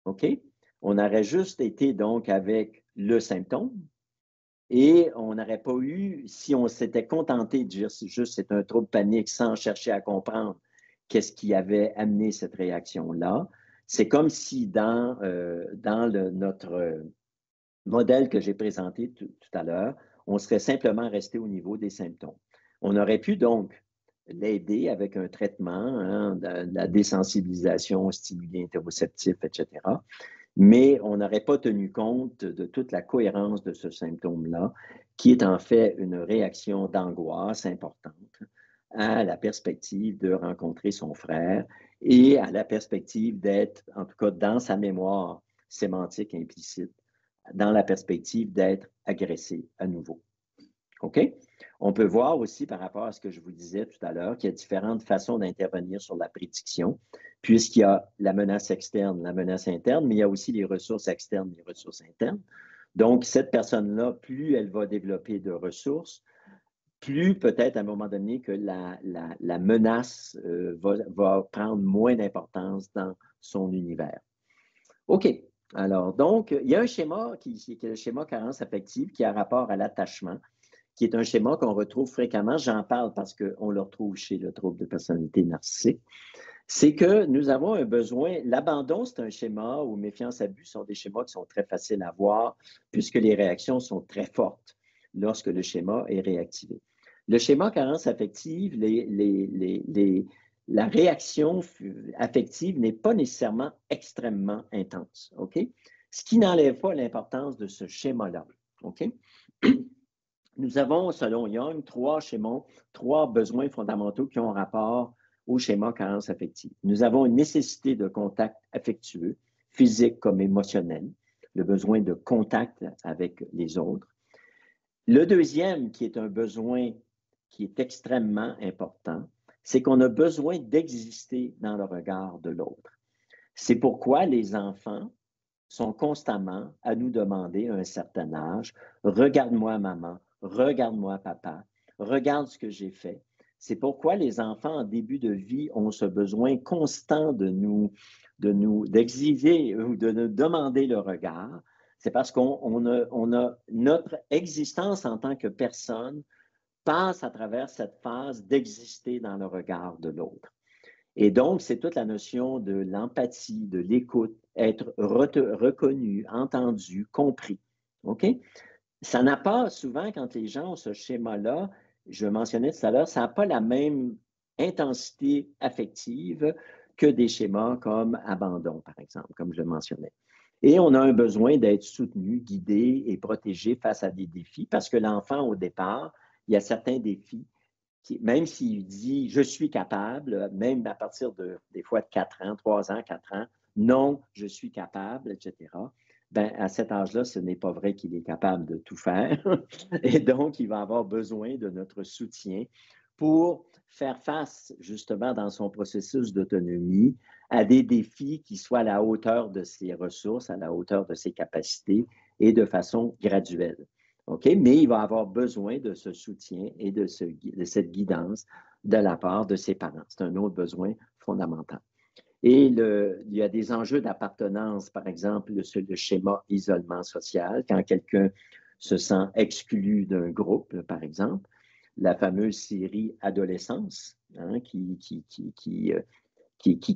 OK? On aurait juste été donc avec le symptôme et on n'aurait pas eu, si on s'était contenté de dire juste c'est un trouble panique sans chercher à comprendre qu'est-ce qui avait amené cette réaction-là, c'est comme si dans notre modèle que j'ai présenté tout à l'heure, on serait simplement resté au niveau des symptômes. On aurait pu donc l'aider avec un traitement, hein, de la désensibilisation aux stimuli interoceptifs, etc. Mais on n'aurait pas tenu compte de toute la cohérence de ce symptôme-là, qui est en fait une réaction d'angoisse importante à la perspective de rencontrer son frère et à la perspective d'être, en tout cas dans sa mémoire sémantique implicite, dans la perspective d'être agressé à nouveau. OK? On peut voir aussi par rapport à ce que je vous disais tout à l'heure qu'il y a différentes façons d'intervenir sur la prédiction, puisqu'il y a la menace externe, la menace interne, mais il y a aussi les ressources externes, les ressources internes. Donc, cette personne-là, plus elle va développer de ressources, plus peut-être à un moment donné que la menace va prendre moins d'importance dans son univers. OK. Alors, donc, il y a un schéma qui est le schéma carence affective qui a rapport à l'attachement, qui est un schéma qu'on retrouve fréquemment. J'en parle parce qu'on le retrouve chez le trouble de personnalité narcissique. C'est que nous avons un besoin. L'abandon, c'est un schéma où méfiance-abus sont des schémas qui sont très faciles à voir puisque les réactions sont très fortes lorsque le schéma est réactivé. Le schéma carence affective, la réaction affective n'est pas nécessairement extrêmement intense. OK? Ce qui n'enlève pas l'importance de ce schéma-là. OK? Nous avons, selon Young, trois schémas, trois besoins fondamentaux qui ont rapport au schéma carence affective. Nous avons une nécessité de contact affectueux, physique comme émotionnel, le besoin de contact avec les autres. Le deuxième, qui est un besoin qui est extrêmement important, c'est qu'on a besoin d'exister dans le regard de l'autre. C'est pourquoi les enfants sont constamment à nous demander à un certain âge, regarde-moi maman, regarde-moi papa, regarde ce que j'ai fait. C'est pourquoi les enfants en début de vie ont ce besoin constant d'exiger ou de nous demander le regard. C'est parce qu'on a notre existence en tant que personne passe à travers cette phase d'exister dans le regard de l'autre. Et donc, c'est toute la notion de l'empathie, de l'écoute, être reconnu, entendu, compris. OK? Ça n'a pas, souvent, quand les gens ont ce schéma-là, je mentionnais tout à l'heure, ça n'a pas la même intensité affective que des schémas comme abandon, par exemple, comme je le mentionnais. Et on a un besoin d'être soutenu, guidé et protégé face à des défis, parce que l'enfant, au départ, il y a certains défis même s'il dit « je suis capable », même à partir des fois de 4 ans, 3 ans, 4 ans, « non, je suis capable », etc., ben, à cet âge-là, ce n'est pas vrai qu'il est capable de tout faire. Et donc, il va avoir besoin de notre soutien pour faire face, justement, dans son processus d'autonomie, à des défis qui soient à la hauteur de ses ressources, à la hauteur de ses capacités et de façon graduelle. Okay? Mais il va avoir besoin de ce soutien et de cette guidance de la part de ses parents. C'est un autre besoin fondamental. Et il y a des enjeux d'appartenance, par exemple, le schéma isolement social, quand quelqu'un se sent exclu d'un groupe, par exemple, la fameuse série Adolescence, hein, qui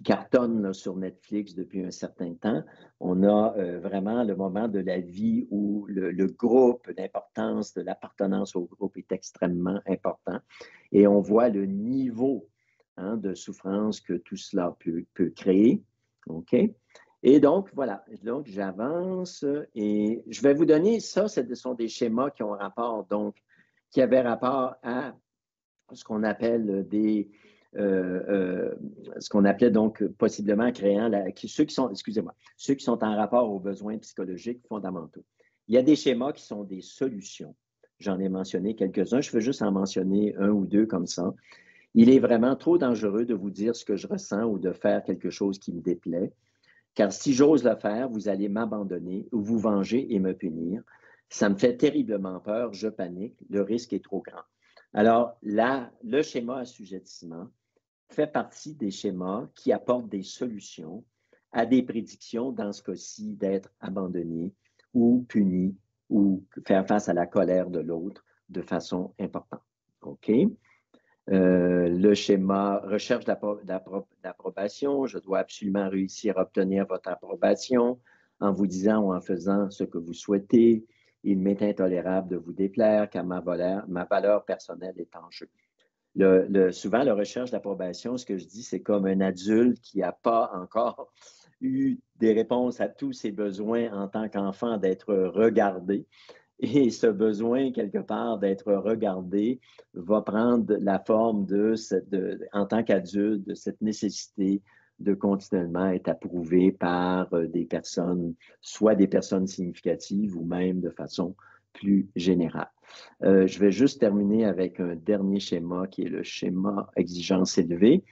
cartonne là, sur Netflix depuis un certain temps. On a vraiment le moment de la vie où le groupe, l'importance de l'appartenance au groupe est extrêmement important. Et on voit le niveau de souffrance que tout cela peut créer. OK? Et donc, voilà. Donc, j'avance et je vais vous donner ça. Ce sont des schémas qui ont rapport, donc, qui avaient rapport à ce qu'on appelle ce qu'on appelait donc possiblement créant ceux qui sont en rapport aux besoins psychologiques fondamentaux. Il y a des schémas qui sont des solutions. J'en ai mentionné quelques-uns. Je veux juste en mentionner un ou deux comme ça. Il est vraiment trop dangereux de vous dire ce que je ressens ou de faire quelque chose qui me déplaît, car si j'ose le faire, vous allez m'abandonner ou vous venger et me punir. Ça me fait terriblement peur, je panique, le risque est trop grand. Alors là, le schéma assujettissement fait partie des schémas qui apportent des solutions à des prédictions, dans ce cas-ci, d'être abandonné ou puni ou faire face à la colère de l'autre de façon importante. OK? Le schéma recherche d'approbation, je dois absolument réussir à obtenir votre approbation en vous disant ou en faisant ce que vous souhaitez. Il m'est intolérable de vous déplaire car ma valeur personnelle est en jeu. Souvent, la recherche d'approbation, ce que je dis, c'est comme un adulte qui n'a pas encore eu des réponses à tous ses besoins en tant qu'enfant d'être regardé. Et ce besoin, quelque part, d'être regardé va prendre la forme en tant qu'adulte, de cette nécessité de continuellement être approuvé par des personnes, soit des personnes significatives ou même de façon plus générale. Je vais juste terminer avec un dernier schéma qui est le schéma exigence élevée.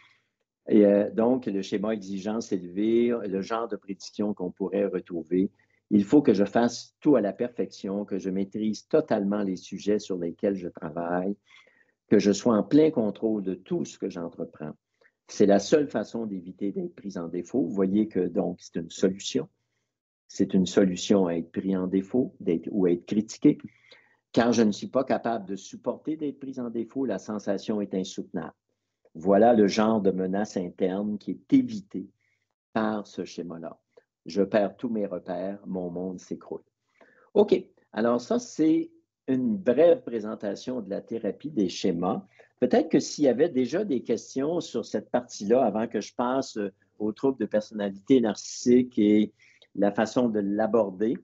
Et donc, le schéma exigence élevée, le genre de prédiction qu'on pourrait retrouver. Il faut que je fasse tout à la perfection, que je maîtrise totalement les sujets sur lesquels je travaille, que je sois en plein contrôle de tout ce que j'entreprends. C'est la seule façon d'éviter d'être pris en défaut. Vous voyez que donc, c'est une solution. C'est une solution à être pris en défaut ou à être critiqué. Quand je ne suis pas capable de supporter d'être pris en défaut, la sensation est insoutenable. Voilà le genre de menace interne qui est évité par ce schéma-là. Je perds tous mes repères, mon monde s'écroule. OK, alors ça, c'est une brève présentation de la thérapie des schémas. Peut-être que s'il y avait déjà des questions sur cette partie-là avant que je passe aux troubles de personnalité narcissique et la façon de l'aborder.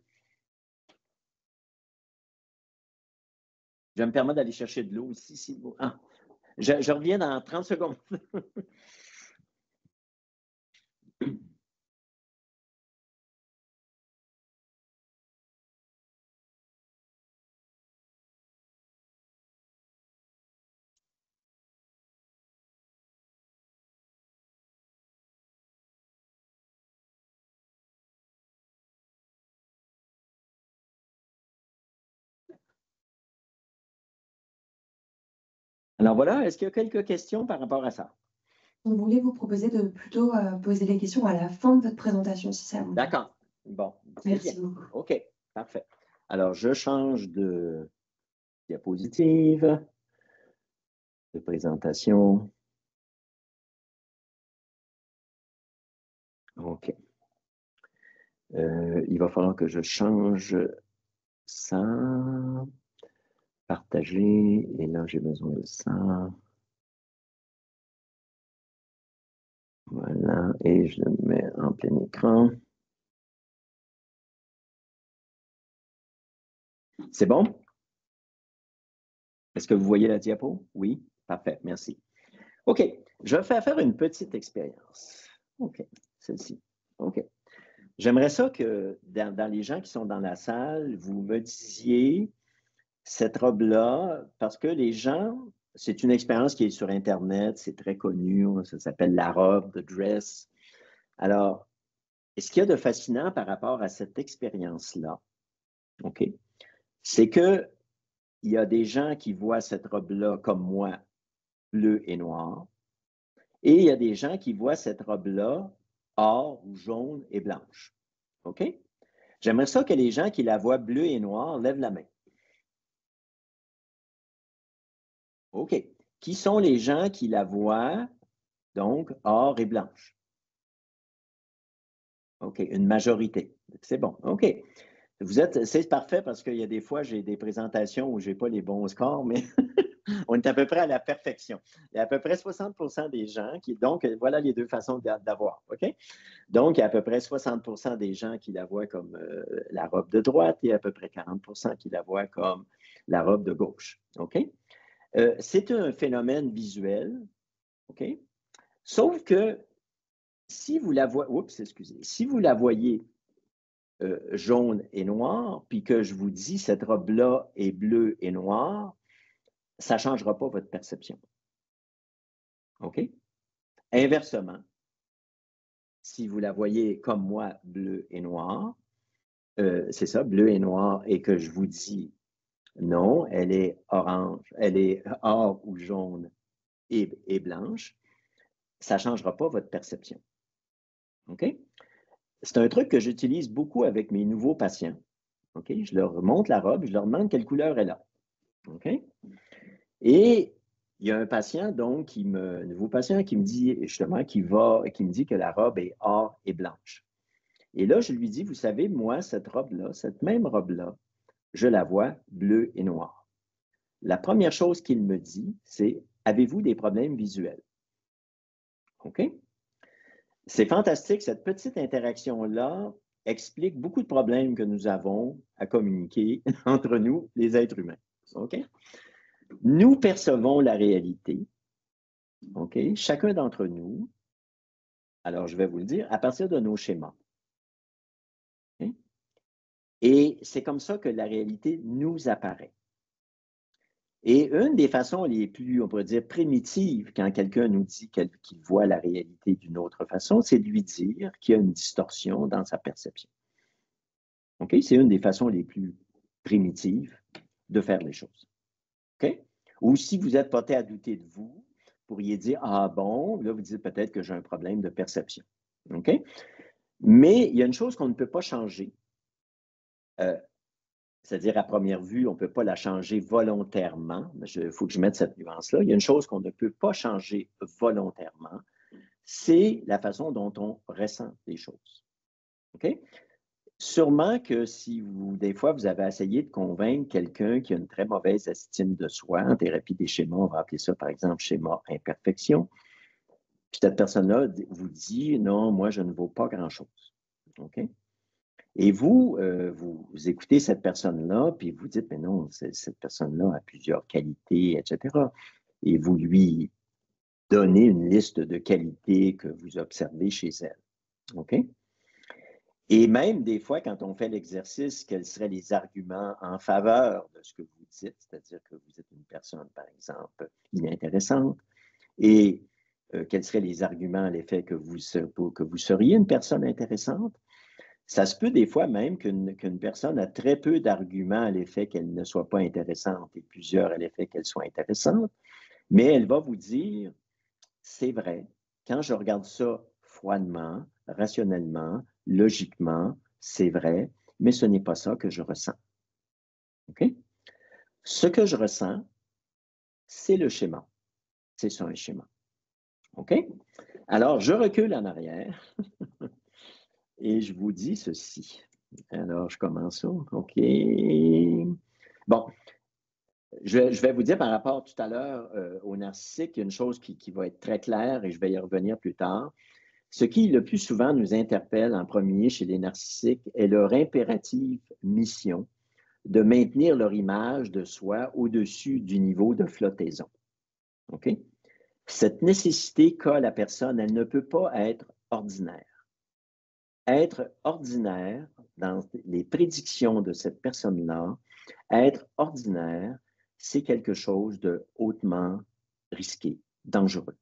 Je me permets d'aller chercher de l'eau ici. Ah, je reviens dans 30 secondes. Alors voilà, est-ce qu'il y a quelques questions par rapport à ça? On voulait vous proposer de plutôt, poser les questions à la fin de votre présentation, si ça vous va. D'accord. Bon, c'est bien. Merci beaucoup. OK, parfait. Alors, je change de diapositive, de présentation. OK. Il va falloir que je change ça. Partager. Et là, j'ai besoin de ça. Voilà. Et je le mets en plein écran. C'est bon? Est-ce que vous voyez la diapo? Oui? Parfait, merci. OK. Je vais faire une petite expérience. OK. Celle-ci. OK. J'aimerais ça que dans les gens qui sont dans la salle, vous me disiez cette robe-là, parce que les gens, c'est une expérience qui est sur Internet, c'est très connu, ça s'appelle la robe, the dress. Alors, ce qu'il y a de fascinant par rapport à cette expérience-là, OK, c'est qu'il y a des gens qui voient cette robe-là comme moi, bleue et noire, et il y a des gens qui voient cette robe-là or ou jaune et blanche. OK? J'aimerais ça que les gens qui la voient bleue et noire lèvent la main. OK. Qui sont les gens qui la voient, donc, or et blanche? OK, une majorité. C'est bon. OK. C'est parfait parce qu'il y a des fois, j'ai des présentations où je n'ai pas les bons scores, mais on est à peu près à la perfection. Il y a à peu près 60% des gens qui, donc, voilà les deux façons d'avoir. OK? Donc, il y a à peu près 60% des gens qui la voient comme la robe de droite et à peu près 40% qui la voient comme la robe de gauche. OK? C'est un phénomène visuel, OK? Sauf que si vous la voyez, si vous la voyez jaune et noire, puis que je vous dis cette robe-là est bleue et noire, ça ne changera pas votre perception. OK? Inversement, si vous la voyez comme moi, bleu et noir, c'est ça, bleu et noir, et que je vous dis non, elle est orange, elle est or ou jaune et blanche, ça ne changera pas votre perception. OK? C'est un truc que j'utilise beaucoup avec mes nouveaux patients. OK? Je leur montre la robe, je leur demande quelle couleur elle a. OK? Et il y a un patient, donc, un nouveau patient qui me dit justement qui me dit que la robe est or et blanche. Et là, je lui dis, vous savez, moi, cette robe-là, cette même robe-là, je la vois bleue et noire. La première chose qu'il me dit, c'est avez-vous des problèmes visuels? OK? C'est fantastique, cette petite interaction-là explique beaucoup de problèmes que nous avons à communiquer entre nous, les êtres humains. OK? Nous percevons la réalité, OK? Chacun d'entre nous, alors je vais vous le dire, à partir de nos schémas. OK? Et c'est comme ça que la réalité nous apparaît. Et une des façons les plus, on pourrait dire, primitives, quand quelqu'un nous dit qu'il voit la réalité d'une autre façon, c'est de lui dire qu'il y a une distorsion dans sa perception. OK? C'est une des façons les plus primitives de faire les choses. OK? Ou si vous êtes porté à douter de vous, vous pourriez dire, ah bon, là, vous dites peut-être que j'ai un problème de perception. OK? Mais il y a une chose qu'on ne peut pas changer. C'est-à-dire, à première vue, on ne peut pas la changer volontairement. Il faut que je mette cette nuance-là. Il y a une chose qu'on ne peut pas changer volontairement, c'est la façon dont on ressent les choses. OK? Sûrement que si des fois, vous avez essayé de convaincre quelqu'un qui a une très mauvaise estime de soi, en thérapie des schémas, on va appeler ça par exemple schéma imperfection, puis cette personne-là vous dit non, moi, je ne vaux pas grand-chose. OK? Et vous, vous écoutez cette personne-là, puis vous dites, mais non, cette personne-là a plusieurs qualités, etc. Et vous lui donnez une liste de qualités que vous observez chez elle. OK? Et même des fois, quand on fait l'exercice, quels seraient les arguments en faveur de ce que vous dites, c'est-à-dire que vous êtes une personne, par exemple, inintéressante, et quels seraient les arguments à l'effet que vous seriez une personne intéressante? Ça se peut des fois même qu'une personne a très peu d'arguments à l'effet qu'elle ne soit pas intéressante et plusieurs à l'effet qu'elle soit intéressante, mais elle va vous dire, c'est vrai, quand je regarde ça froidement, rationnellement, logiquement, c'est vrai, mais ce n'est pas ça que je ressens. OK? Ce que je ressens, c'est le schéma. C'est ça un schéma. OK? Alors, je recule en arrière et je vous dis ceci. Alors, je commence ça. OK. Bon, je vais vous dire par rapport tout à l'heure au narcissique, une chose qui va être très claire et je vais y revenir plus tard. Ce qui le plus souvent nous interpelle en premier chez les narcissiques est leur impérative mission de maintenir leur image de soi au-dessus du niveau de flottaison. OK? Cette nécessité qu'a la personne, elle ne peut pas être ordinaire. Être ordinaire, dans les prédictions de cette personne-là, être ordinaire, c'est quelque chose de hautement risqué, dangereux.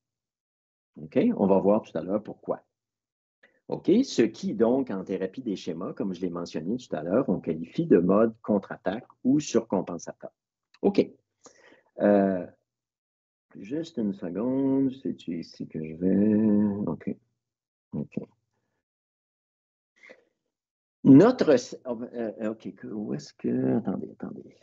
OK? On va voir tout à l'heure pourquoi. OK? Ce qui, donc, en thérapie des schémas, comme je l'ai mentionné tout à l'heure, on qualifie de mode contre-attaque ou surcompensateur. OK. Juste une seconde. C'est-tu ici que je vais? OK. OK. Notre... OK. Où est-ce que... Attendez.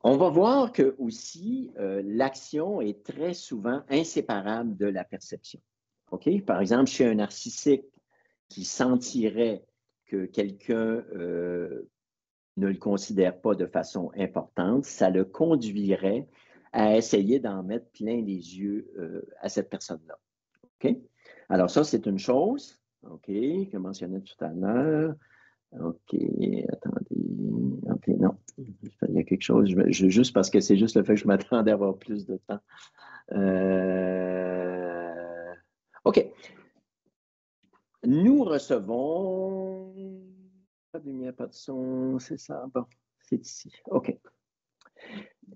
On va voir que aussi, l'action est très souvent inséparable de la perception. OK? Par exemple, chez un narcissique qui sentirait que quelqu'un ne le considère pas de façon importante, ça le conduirait à essayer d'en mettre plein les yeux à cette personne-là. OK? Alors ça, c'est une chose, OK, que mentionné tout à l'heure. OK, attendez. OK, non. Il y a quelque chose, juste parce que c'est juste le fait que je m'attendais à avoir plus de temps. OK. Nous recevons... Pas de lumière, pas de son, c'est ça. Bon, c'est ici. OK.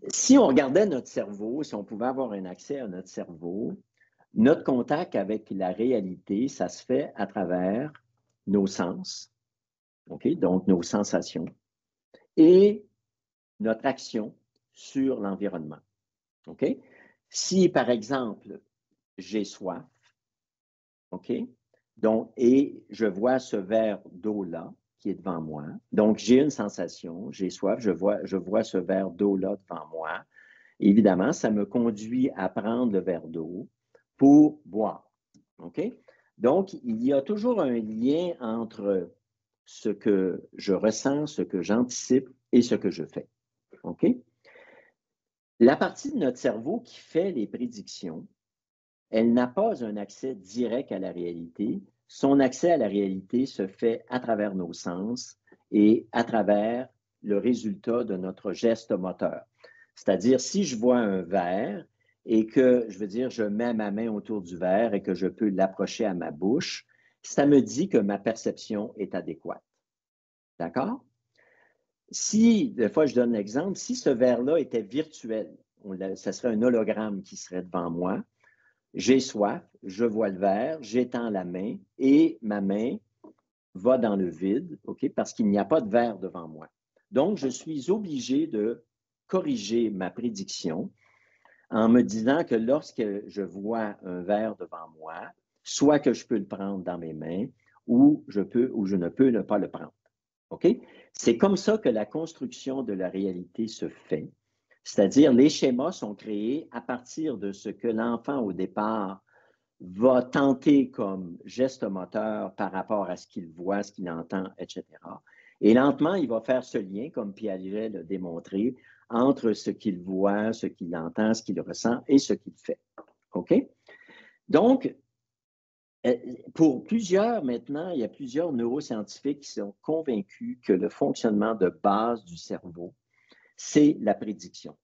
Si on regardait notre cerveau, si on pouvait avoir un accès à notre cerveau, notre contact avec la réalité, ça se fait à travers nos sens, OK? Donc nos sensations, et notre action sur l'environnement. OK? Si, par exemple, j'ai soif, OK? Donc, et je vois ce verre d'eau-là qui est devant moi. Donc, j'ai une sensation, j'ai soif, je vois ce verre d'eau-là devant moi. Évidemment, ça me conduit à prendre le verre d'eau pour boire. OK? Donc, il y a toujours un lien entre ce que je ressens, ce que j'anticipe et ce que je fais. OK? La partie de notre cerveau qui fait les prédictions, elle n'a pas un accès direct à la réalité. Son accès à la réalité se fait à travers nos sens et à travers le résultat de notre geste moteur. C'est-à-dire, si je vois un verre et que, je veux dire, je mets ma main autour du verre et que je peux l'approcher à ma bouche, ça me dit que ma perception est adéquate. D'accord? Si, des fois, je donne l'exemple, si ce verre-là était virtuel, ça serait un hologramme qui serait devant moi, j'ai soif, je vois le verre, j'étends la main et ma main va dans le vide, OK, parce qu'il n'y a pas de verre devant moi. Donc, je suis obligé de corriger ma prédiction en me disant que lorsque je vois un verre devant moi, soit que je peux le prendre dans mes mains ou je ne peux ne pas le prendre. OK? C'est comme ça que la construction de la réalité se fait. C'est-à-dire, les schémas sont créés à partir de ce que l'enfant, au départ, va tenter comme geste moteur par rapport à ce qu'il voit, ce qu'il entend, etc. Et lentement, il va faire ce lien, comme Piaget l'a démontré, entre ce qu'il voit, ce qu'il entend, ce qu'il ressent et ce qu'il fait. OK? Donc, pour plusieurs, maintenant, il y a plusieurs neuroscientifiques qui sont convaincus que le fonctionnement de base du cerveau, c'est la prédiction.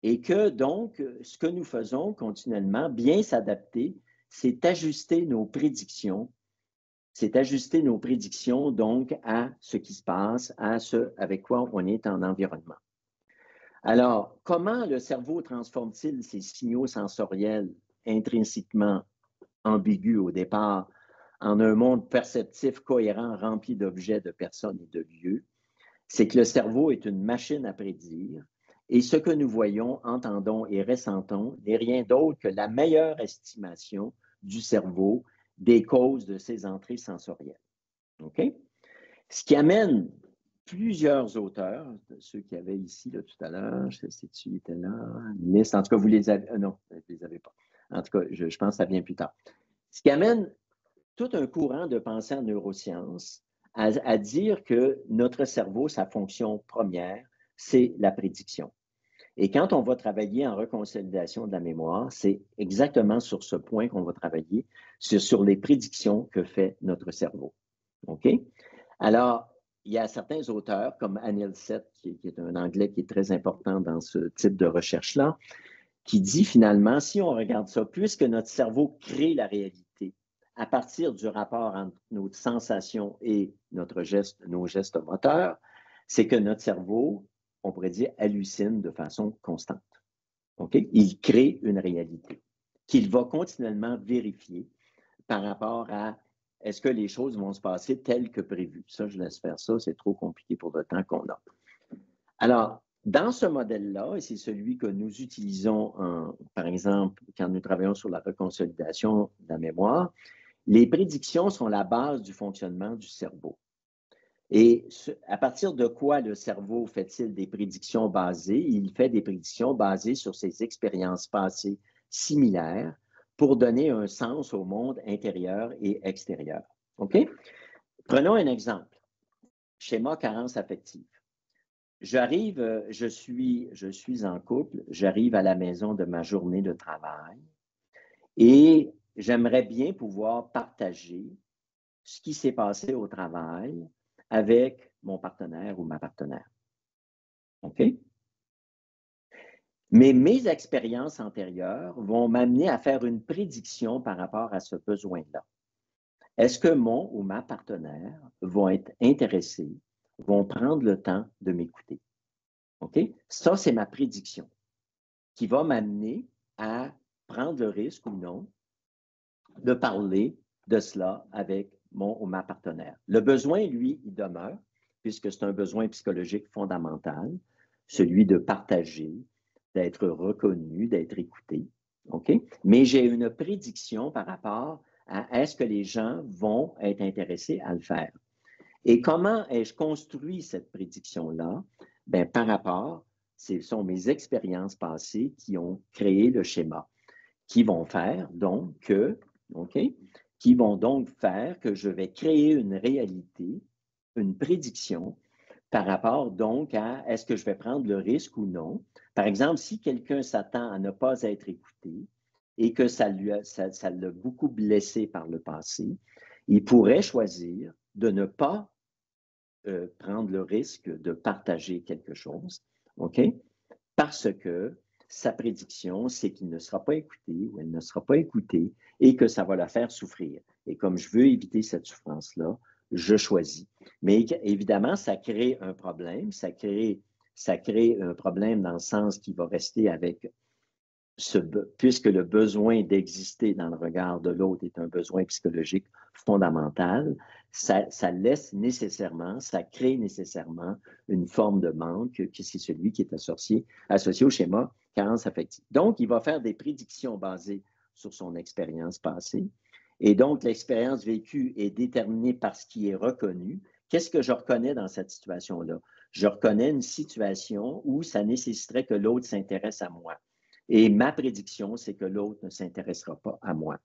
Et que donc, ce que nous faisons continuellement, bien s'adapter, c'est ajuster nos prédictions. C'est ajuster nos prédictions, donc, à ce qui se passe, à ce avec quoi on est en environnement. Alors, comment le cerveau transforme-t-il ces signaux sensoriels intrinsèquement ambigus au départ en un monde perceptif cohérent rempli d'objets, de personnes et de lieux? C'est que le cerveau est une machine à prédire et ce que nous voyons, entendons et ressentons n'est rien d'autre que la meilleure estimation du cerveau des causes de ces entrées sensorielles. OK? Ce qui amène plusieurs auteurs, ceux qui avaient ici là, tout à l'heure, je sais si tu étais là, une liste, en tout cas, vous les avez, non, vous ne les avez pas. En tout cas, je pense que ça vient plus tard. Ce qui amène tout un courant de pensée en neurosciences à dire que notre cerveau, sa fonction première, c'est la prédiction. Et quand on va travailler en reconsolidation de la mémoire, c'est exactement sur ce point qu'on va travailler, sur les prédictions que fait notre cerveau. OK? Alors, il y a certains auteurs, comme Anil Seth, qui est un Anglais qui est très important dans ce type de recherche-là, qui dit finalement, si on regarde ça, puisque notre cerveau crée la réalité à partir du rapport entre nos sensations et nos gestes moteurs, c'est que notre cerveau, on pourrait dire, hallucine de façon constante. Okay? Il crée une réalité qu'il va continuellement vérifier par rapport à est-ce que les choses vont se passer telles que prévues. Ça, je laisse faire ça, c'est trop compliqué pour le temps qu'on a. Alors, dans ce modèle-là, et c'est celui que nous utilisons, par exemple, quand nous travaillons sur la reconsolidation de la mémoire, les prédictions sont la base du fonctionnement du cerveau. Et à partir de quoi le cerveau fait-il des prédictions basées? Il fait des prédictions basées sur ses expériences passées similaires pour donner un sens au monde intérieur et extérieur. OK? Prenons un exemple. Schéma carence affective. Je suis en couple, j'arrive à la maison de ma journée de travail et j'aimerais bien pouvoir partager ce qui s'est passé au travail avec mon partenaire ou ma partenaire. OK? Mais mes expériences antérieures vont m'amener à faire une prédiction par rapport à ce besoin-là. Est-ce que mon ou ma partenaire vont être intéressés, vont prendre le temps de m'écouter? OK? Ça, c'est ma prédiction qui va m'amener à prendre le risque ou non de parler de cela avec mon ou ma partenaire. Le besoin, lui, il demeure, puisque c'est un besoin psychologique fondamental, celui de partager, d'être reconnu, d'être écouté. OK? Mais j'ai une prédiction par rapport à est-ce que les gens vont être intéressés à le faire. Et comment ai-je construit cette prédiction-là? Bien, par rapport, ce sont mes expériences passées qui ont créé le schéma, qui vont faire donc que, OK, qui vont donc faire que je vais créer une réalité, une prédiction par rapport donc à est-ce que je vais prendre le risque ou non. Par exemple, si quelqu'un s'attend à ne pas être écouté et que ça l'a beaucoup blessé par le passé, il pourrait choisir de ne pas prendre le risque de partager quelque chose, OK? Parce que sa prédiction, c'est qu'il ne sera pas écouté ou elle ne sera pas écoutée et que ça va la faire souffrir. Et comme je veux éviter cette souffrance-là, je choisis. Mais évidemment, ça crée un problème. Ça crée un problème dans le sens qu'il va rester avec puisque le besoin d'exister dans le regard de l'autre est un besoin psychologique fondamental, ça laisse nécessairement, ça crée nécessairement une forme de manque, qui c'est celui qui est associé au schéma carence affective. Donc, il va faire des prédictions basées sur son expérience passée. Et donc, l'expérience vécue est déterminée par ce qui est reconnu. Qu'est-ce que je reconnais dans cette situation-là? Je reconnais une situation où ça nécessiterait que l'autre s'intéresse à moi. Et ma prédiction, c'est que l'autre ne s'intéressera pas à moi.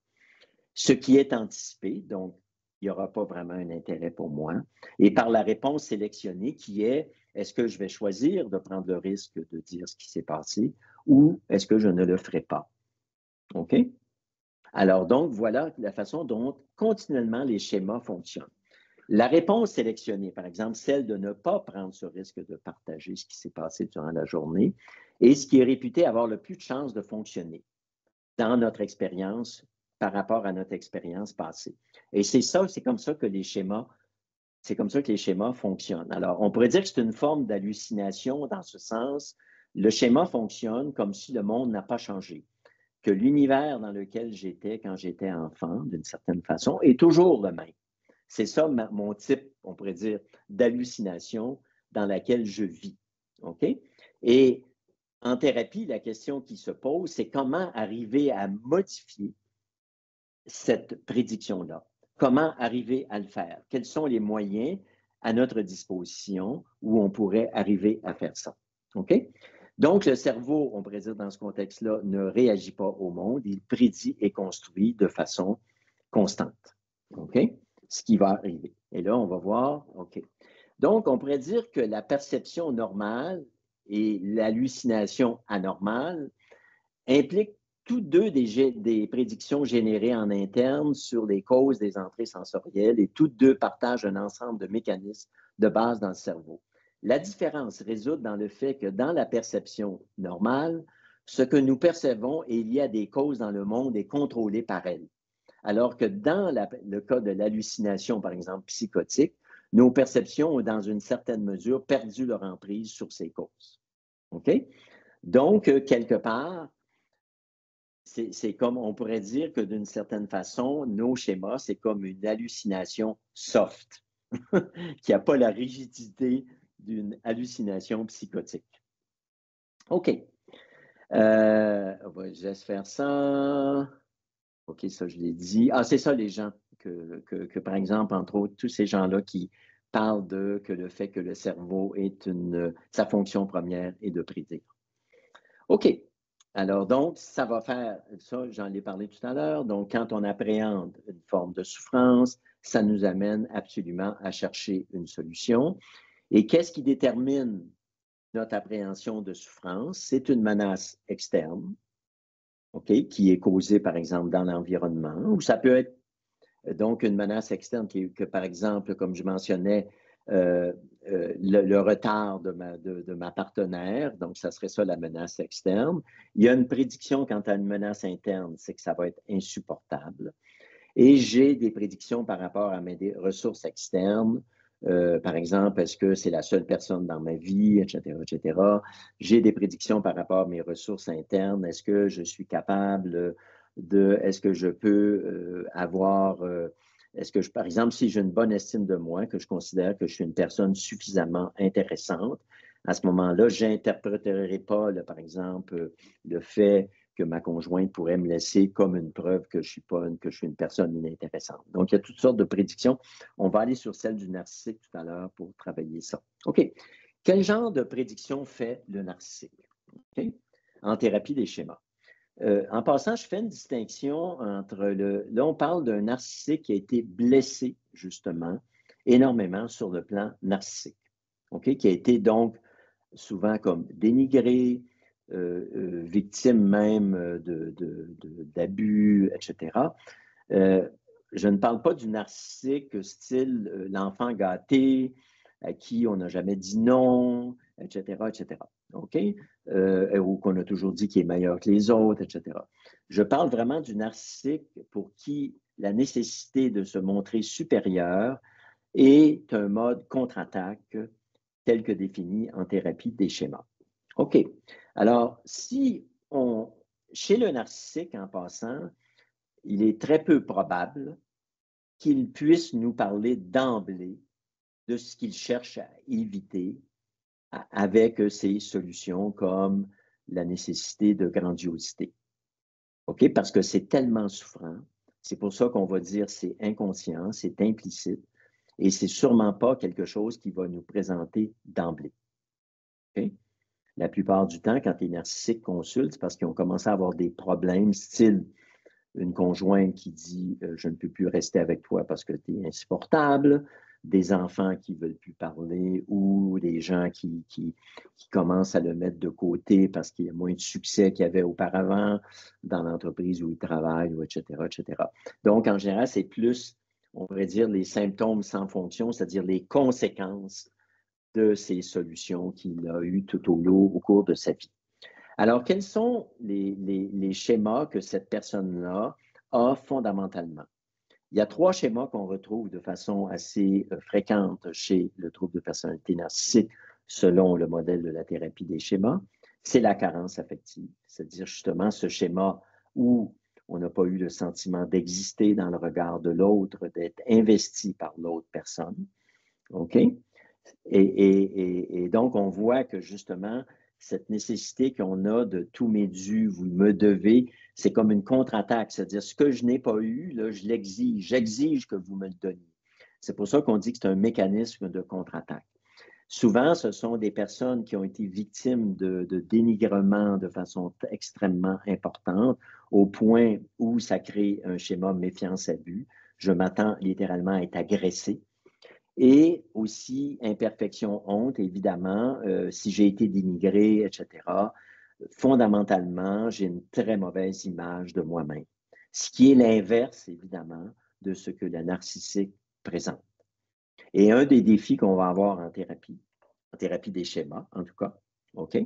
Ce qui est anticipé, donc il n'y aura pas vraiment un intérêt pour moi. Et par la réponse sélectionnée qui est, est-ce que je vais choisir de prendre le risque de dire ce qui s'est passé ou est-ce que je ne le ferai pas? OK? Alors donc, voilà la façon dont continuellement les schémas fonctionnent. La réponse sélectionnée, par exemple, celle de ne pas prendre ce risque de partager ce qui s'est passé durant la journée, est ce qui est réputé avoir le plus de chances de fonctionner dans notre expérience par rapport à notre expérience passée. Et c'est comme ça que les schémas, c'est comme ça que les schémas fonctionnent. Alors, on pourrait dire que c'est une forme d'hallucination dans ce sens. Le schéma fonctionne comme si le monde n'a pas changé, que l'univers dans lequel j'étais quand j'étais enfant, d'une certaine façon, est toujours le même. C'est ça mon type, on pourrait dire, d'hallucination dans laquelle je vis. OK? Et en thérapie, la question qui se pose, c'est comment arriver à modifier cette prédiction-là? Comment arriver à le faire? Quels sont les moyens à notre disposition où on pourrait arriver à faire ça? OK? Donc, le cerveau, on pourrait dire dans ce contexte-là, ne réagit pas au monde, il prédit et construit de façon constante. OK? Ce qui va arriver. Et là, on va voir, OK. Donc, on pourrait dire que la perception normale et l'hallucination anormale impliquent tous deux des prédictions générées en interne sur les causes des entrées sensorielles et toutes deux partagent un ensemble de mécanismes de base dans le cerveau. La différence réside dans le fait que dans la perception normale, ce que nous percevons est lié à des causes dans le monde et contrôlé par elles. Alors que dans le cas de l'hallucination, par exemple, psychotique, nos perceptions ont, dans une certaine mesure, perdu leur emprise sur ces causes. OK? Donc, quelque part, c'est comme, on pourrait dire que d'une certaine façon, nos schémas, c'est comme une hallucination soft, qui n'a pas la rigidité d'une hallucination psychotique. OK. On va juste faire ça. OK, ça, je l'ai dit. Ah, c'est ça, les gens, que, par exemple, entre autres, tous ces gens-là qui parlent que le fait que le cerveau est sa fonction première est de prédire. OK. Alors, donc, ça va faire, ça, j'en ai parlé tout à l'heure, donc, quand on appréhende une forme de souffrance, ça nous amène absolument à chercher une solution. Et qu'est-ce qui détermine notre appréhension de souffrance? C'est une menace externe, OK, qui est causée, par exemple, dans l'environnement, ou ça peut être donc une menace externe que, par exemple, comme je mentionnais, le retard de ma partenaire, donc ça serait ça la menace externe. Il y a une prédiction quant à une menace interne, c'est que ça va être insupportable. Et j'ai des prédictions par rapport à mes ressources externes. Par exemple, est-ce que c'est la seule personne dans ma vie, etc., etc. J'ai des prédictions par rapport à mes ressources internes. Est-ce que je suis capable est-ce que je peux avoir, est-ce que par exemple, si j'ai une bonne estime de moi, que je considère que je suis une personne suffisamment intéressante, à ce moment-là, je n'interpréterai pas, par exemple, le fait que ma conjointe pourrait me laisser comme une preuve que je suis une personne inintéressante. Donc, il y a toutes sortes de prédictions. On va aller sur celle du narcissique tout à l'heure pour travailler ça. OK. Quel genre de prédiction fait le narcissique? Okay? En thérapie des schémas. En passant, je fais une distinction entre là, on parle d'un narcissique qui a été blessé, justement, énormément sur le plan narcissique. OK? Qui a été donc souvent comme dénigré, victime même d'abus, etc. Je ne parle pas du narcissique style l'enfant gâté, à qui on n'a jamais dit non, etc., etc. OK? Ou qu'on a toujours dit qu'il est meilleur que les autres, etc. Je parle vraiment du narcissique pour qui la nécessité de se montrer supérieur est un mode contre-attaque tel que défini en thérapie des schémas. OK. Alors, chez le narcissique, en passant, il est très peu probable qu'il puisse nous parler d'emblée de ce qu'il cherche à éviter avec ses solutions comme la nécessité de grandiosité. OK? Parce que c'est tellement souffrant. C'est pour ça qu'on va dire c'est inconscient, c'est implicite et c'est sûrement pas quelque chose qui va nous présenter d'emblée. Okay? La plupart du temps, quand les narcissiques consultent, c'est parce qu'ils ont commencé à avoir des problèmes style une conjointe qui dit je ne peux plus rester avec toi parce que tu es insupportable, des enfants qui ne veulent plus parler ou des gens qui commencent à le mettre de côté parce qu'il y a moins de succès qu'il y avait auparavant dans l'entreprise où il travaille, etc., etc. Donc, en général, c'est plus, on pourrait dire, les symptômes sans fonction, c'est-à-dire les conséquences de ces solutions qu'il a eues tout au cours de sa vie. Alors, quels sont les schémas que cette personne-là a fondamentalement? Il y a 3 schémas qu'on retrouve de façon assez fréquente chez le trouble de personnalité narcissique selon le modèle de la thérapie des schémas. C'est la carence affective, c'est-à-dire justement ce schéma où on n'a pas eu le sentiment d'exister dans le regard de l'autre, d'être investi par l'autre personne. OK? Et donc, on voit que justement, cette nécessité qu'on a de tout m'est dû, vous me devez, c'est comme une contre-attaque. C'est-à-dire, ce que je n'ai pas eu, là, je l'exige. J'exige que vous me le donniez. C'est pour ça qu'on dit que c'est un mécanisme de contre-attaque. Souvent, ce sont des personnes qui ont été victimes de dénigrement de façon extrêmement importante, au point où ça crée un schéma méfiance-abus. Je m'attends littéralement à être agressé. Et aussi, imperfection, honte, évidemment, si j'ai été dénigré, etc. Fondamentalement, j'ai une très mauvaise image de moi-même. Ce qui est l'inverse, évidemment, de ce que la narcissique présente. Et un des défis qu'on va avoir en thérapie des schémas, en tout cas, OK?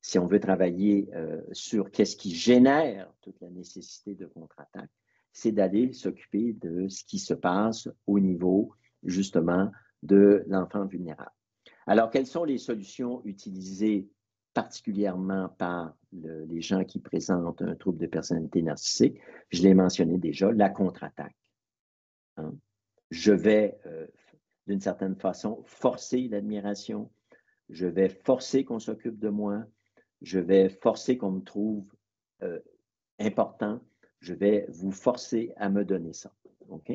Si on veut travailler sur qu'est-ce qui génère toute la nécessité de contre-attaque, c'est d'aller s'occuper de ce qui se passe au niveau, justement, de l'enfant vulnérable. Alors, quelles sont les solutions utilisées particulièrement par les gens qui présentent un trouble de personnalité narcissique? Je l'ai mentionné déjà, la contre-attaque. Hein? Je vais, d'une certaine façon, forcer l'admiration. Je vais forcer qu'on s'occupe de moi. Je vais forcer qu'on me trouve important. Je vais vous forcer à me donner ça. OK?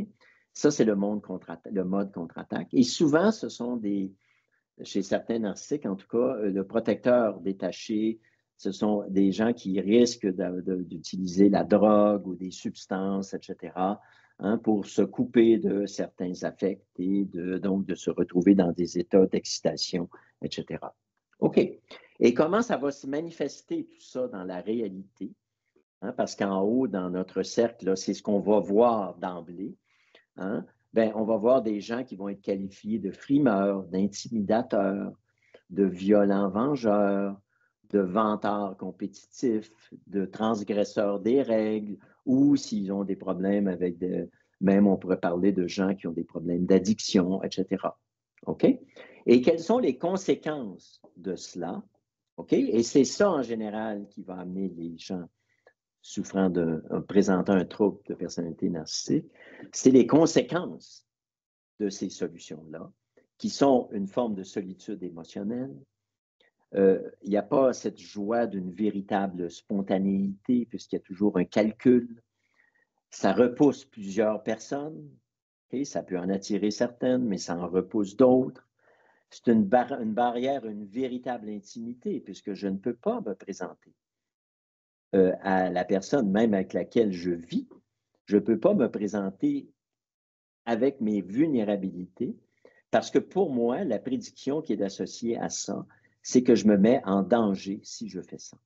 Ça, c'est le mode contre-attaque. Et souvent, ce sont chez certains narcissiques, en tout cas, le protecteur détaché, ce sont des gens qui risquent d'utiliser la drogue ou des substances, etc., hein, pour se couper de certains affects et donc de se retrouver dans des états d'excitation, etc. OK. Et comment ça va se manifester tout ça dans la réalité? Hein, parce qu'en haut, dans notre cercle, c'est ce qu'on va voir d'emblée. Hein? Ben, on va voir des gens qui vont être qualifiés de frimeurs, d'intimidateurs, de violents vengeurs, de vantards compétitifs, de transgresseurs des règles, ou s'ils ont des problèmes avec même on pourrait parler de gens qui ont des problèmes d'addiction, etc. OK? Et quelles sont les conséquences de cela? OK? Et c'est ça, en général, qui va amener les gens présentant un trouble de personnalité narcissique, c'est les conséquences de ces solutions-là, qui sont une forme de solitude émotionnelle. Il n'y a pas cette joie d'une véritable spontanéité, puisqu'il y a toujours un calcul. Ça repousse plusieurs personnes. Okay? Ça peut en attirer certaines, mais ça en repousse d'autres. C'est une barrière, une véritable intimité, puisque je ne peux pas me présenter à la personne même avec laquelle je vis. Je ne peux pas me présenter avec mes vulnérabilités parce que pour moi, la prédiction qui est associée à ça, c'est que je me mets en danger si je fais ça.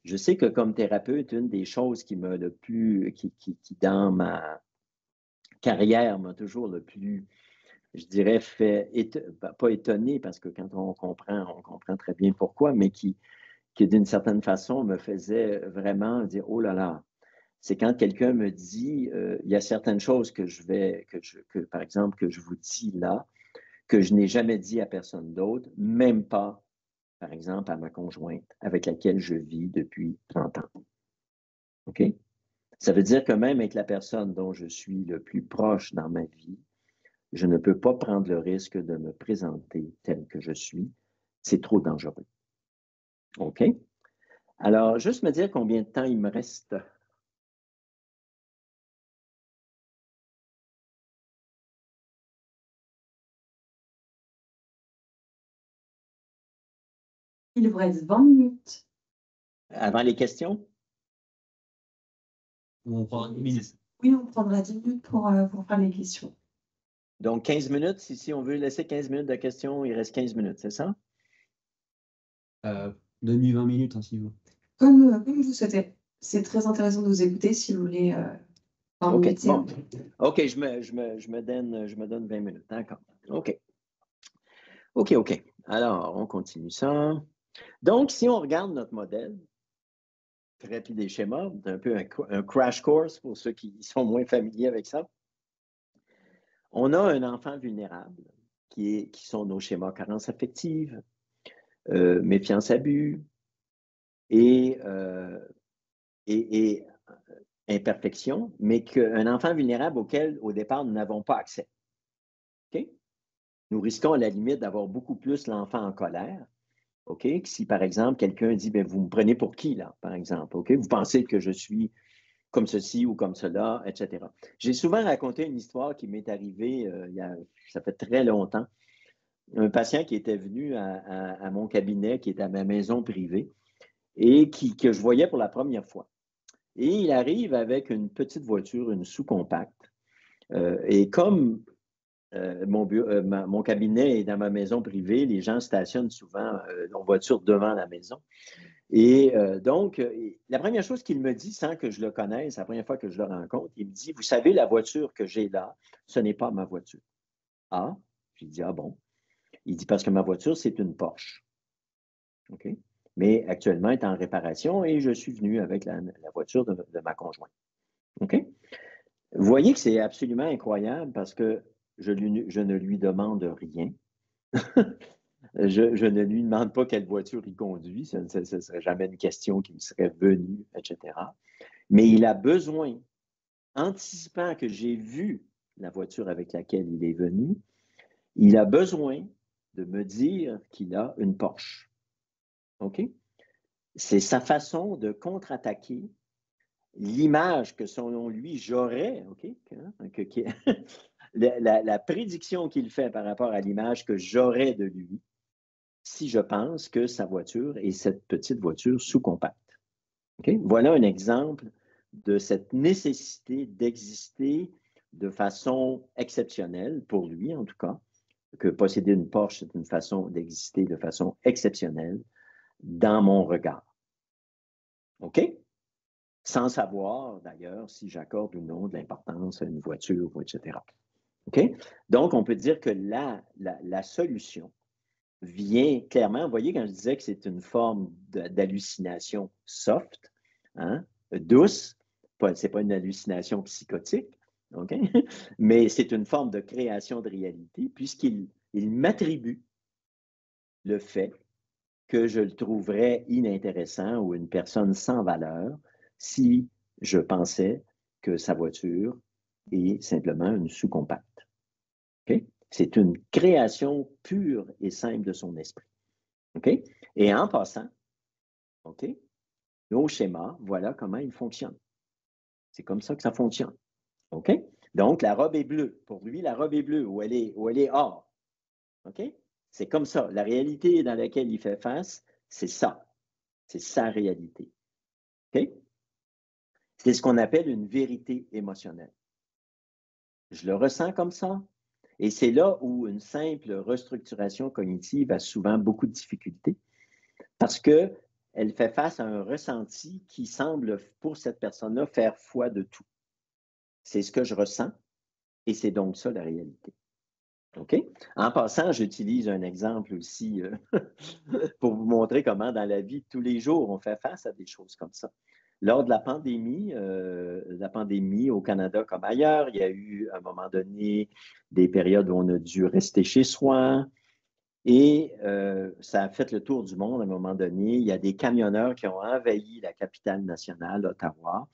Je sais que comme thérapeute, une des choses qui m'a le plus, qui dans ma carrière m'a toujours le plus, je dirais, pas étonné parce que quand on comprend très bien pourquoi, mais qui d'une certaine façon me faisait vraiment dire, oh là là, c'est quand quelqu'un me dit, il y a certaines choses par exemple, que je vous dis là, que je n'ai jamais dit à personne d'autre, même pas, par exemple, à ma conjointe avec laquelle je vis depuis 30 ans. OK? Ça veut dire que même avec la personne dont je suis le plus proche dans ma vie, je ne peux pas prendre le risque de me présenter tel que je suis. C'est trop dangereux. OK? Alors, juste me dire combien de temps il me reste. Il vous reste 20 minutes. Avant les questions? On prend 10 minutes. Oui, on prendra 10 minutes pour faire les questions. Donc, 15 minutes, si on veut laisser 15 minutes de questions, il reste 15 minutes, c'est ça? Demi 20 minutes, hein, si vous. Comme vous souhaitez. C'est très intéressant de vous écouter si vous voulez. OK, bon. OK, je me donne 20 minutes. D'accord. OK. OK, OK. Alors, on continue ça. Donc, si on regarde notre modèle, thérapie des schémas, c'est un peu un crash course pour ceux qui sont moins familiers avec ça. On a un enfant vulnérable qui sont nos schémas carence affective, méfiance abus et imperfection, mais qu'un enfant vulnérable auquel, au départ, nous n'avons pas accès. OK? Nous risquons à la limite d'avoir beaucoup plus l'enfant en colère. OK? Si, par exemple, quelqu'un dit, bien, vous me prenez pour qui, là, par exemple? OK? Vous pensez que je suis comme ceci ou comme cela, etc. J'ai souvent raconté une histoire qui m'est arrivée, ça fait très longtemps. Un patient qui était venu à mon cabinet, qui est à ma maison privée, et que je voyais pour la première fois. Et il arrive avec une petite voiture, une sous-compacte. Et comme mon cabinet est dans ma maison privée, les gens stationnent souvent leur voiture devant la maison. Et donc, la première chose qu'il me dit, sans que je le connaisse, la première fois que je le rencontre, il me dit, vous savez, la voiture que j'ai là, ce n'est pas ma voiture. Ah, j'ai dit, ah bon. Il dit, parce que ma voiture, c'est une Porsche. OK? Mais actuellement, elle est en réparation et je suis venu avec la voiture de ma conjointe. OK? Vous voyez que c'est absolument incroyable parce que je ne lui demande rien. Je ne lui demande pas quelle voiture il conduit. Ce ne serait jamais une question qui me serait venue, etc. Mais il a besoin, anticipant que j'ai vu la voiture avec laquelle il est venu, il a besoin de me dire qu'il a une Porsche. OK? C'est sa façon de contre-attaquer l'image que selon lui j'aurais, OK? La prédiction qu'il fait par rapport à l'image que j'aurais de lui si je pense que sa voiture est cette petite voiture sous-compacte. OK? Voilà un exemple de cette nécessité d'exister de façon exceptionnelle, pour lui en tout cas, que posséder une Porsche, c'est une façon d'exister de façon exceptionnelle dans mon regard. OK? Sans savoir d'ailleurs si j'accorde ou non de l'importance à une voiture, etc. OK? Donc, on peut dire que la solution vient clairement, vous voyez, quand je disais que c'est une forme d'hallucination soft, hein, douce, ce n'est pas une hallucination psychotique, OK? Mais c'est une forme de création de réalité, puisqu'il m'attribue le fait que je le trouverais inintéressant ou une personne sans valeur si je pensais que sa voiture est simplement une sous-compacte. Okay? C'est une création pure et simple de son esprit. Okay? Et en passant, okay, nos schémas, voilà comment ils fonctionnent. C'est comme ça que ça fonctionne. Okay? Donc, la robe est bleue. Pour lui, la robe est bleue ou elle est or. Okay? C'est comme ça. La réalité dans laquelle il fait face, c'est ça. C'est sa réalité. Okay? C'est ce qu'on appelle une vérité émotionnelle. Je le ressens comme ça. Et c'est là où une simple restructuration cognitive a souvent beaucoup de difficultés parce qu'elle fait face à un ressenti qui semble, pour cette personne-là, faire foi de tout. C'est ce que je ressens et c'est donc ça la réalité. OK? En passant, j'utilise un exemple aussi pour vous montrer comment dans la vie de tous les jours, on fait face à des choses comme ça. Lors de la pandémie au Canada comme ailleurs, il y a eu à un moment donné des périodes où on a dû rester chez soi et ça a fait le tour du monde à un moment donné. Il y a des camionneurs qui ont envahi la capitale nationale, Ottawa,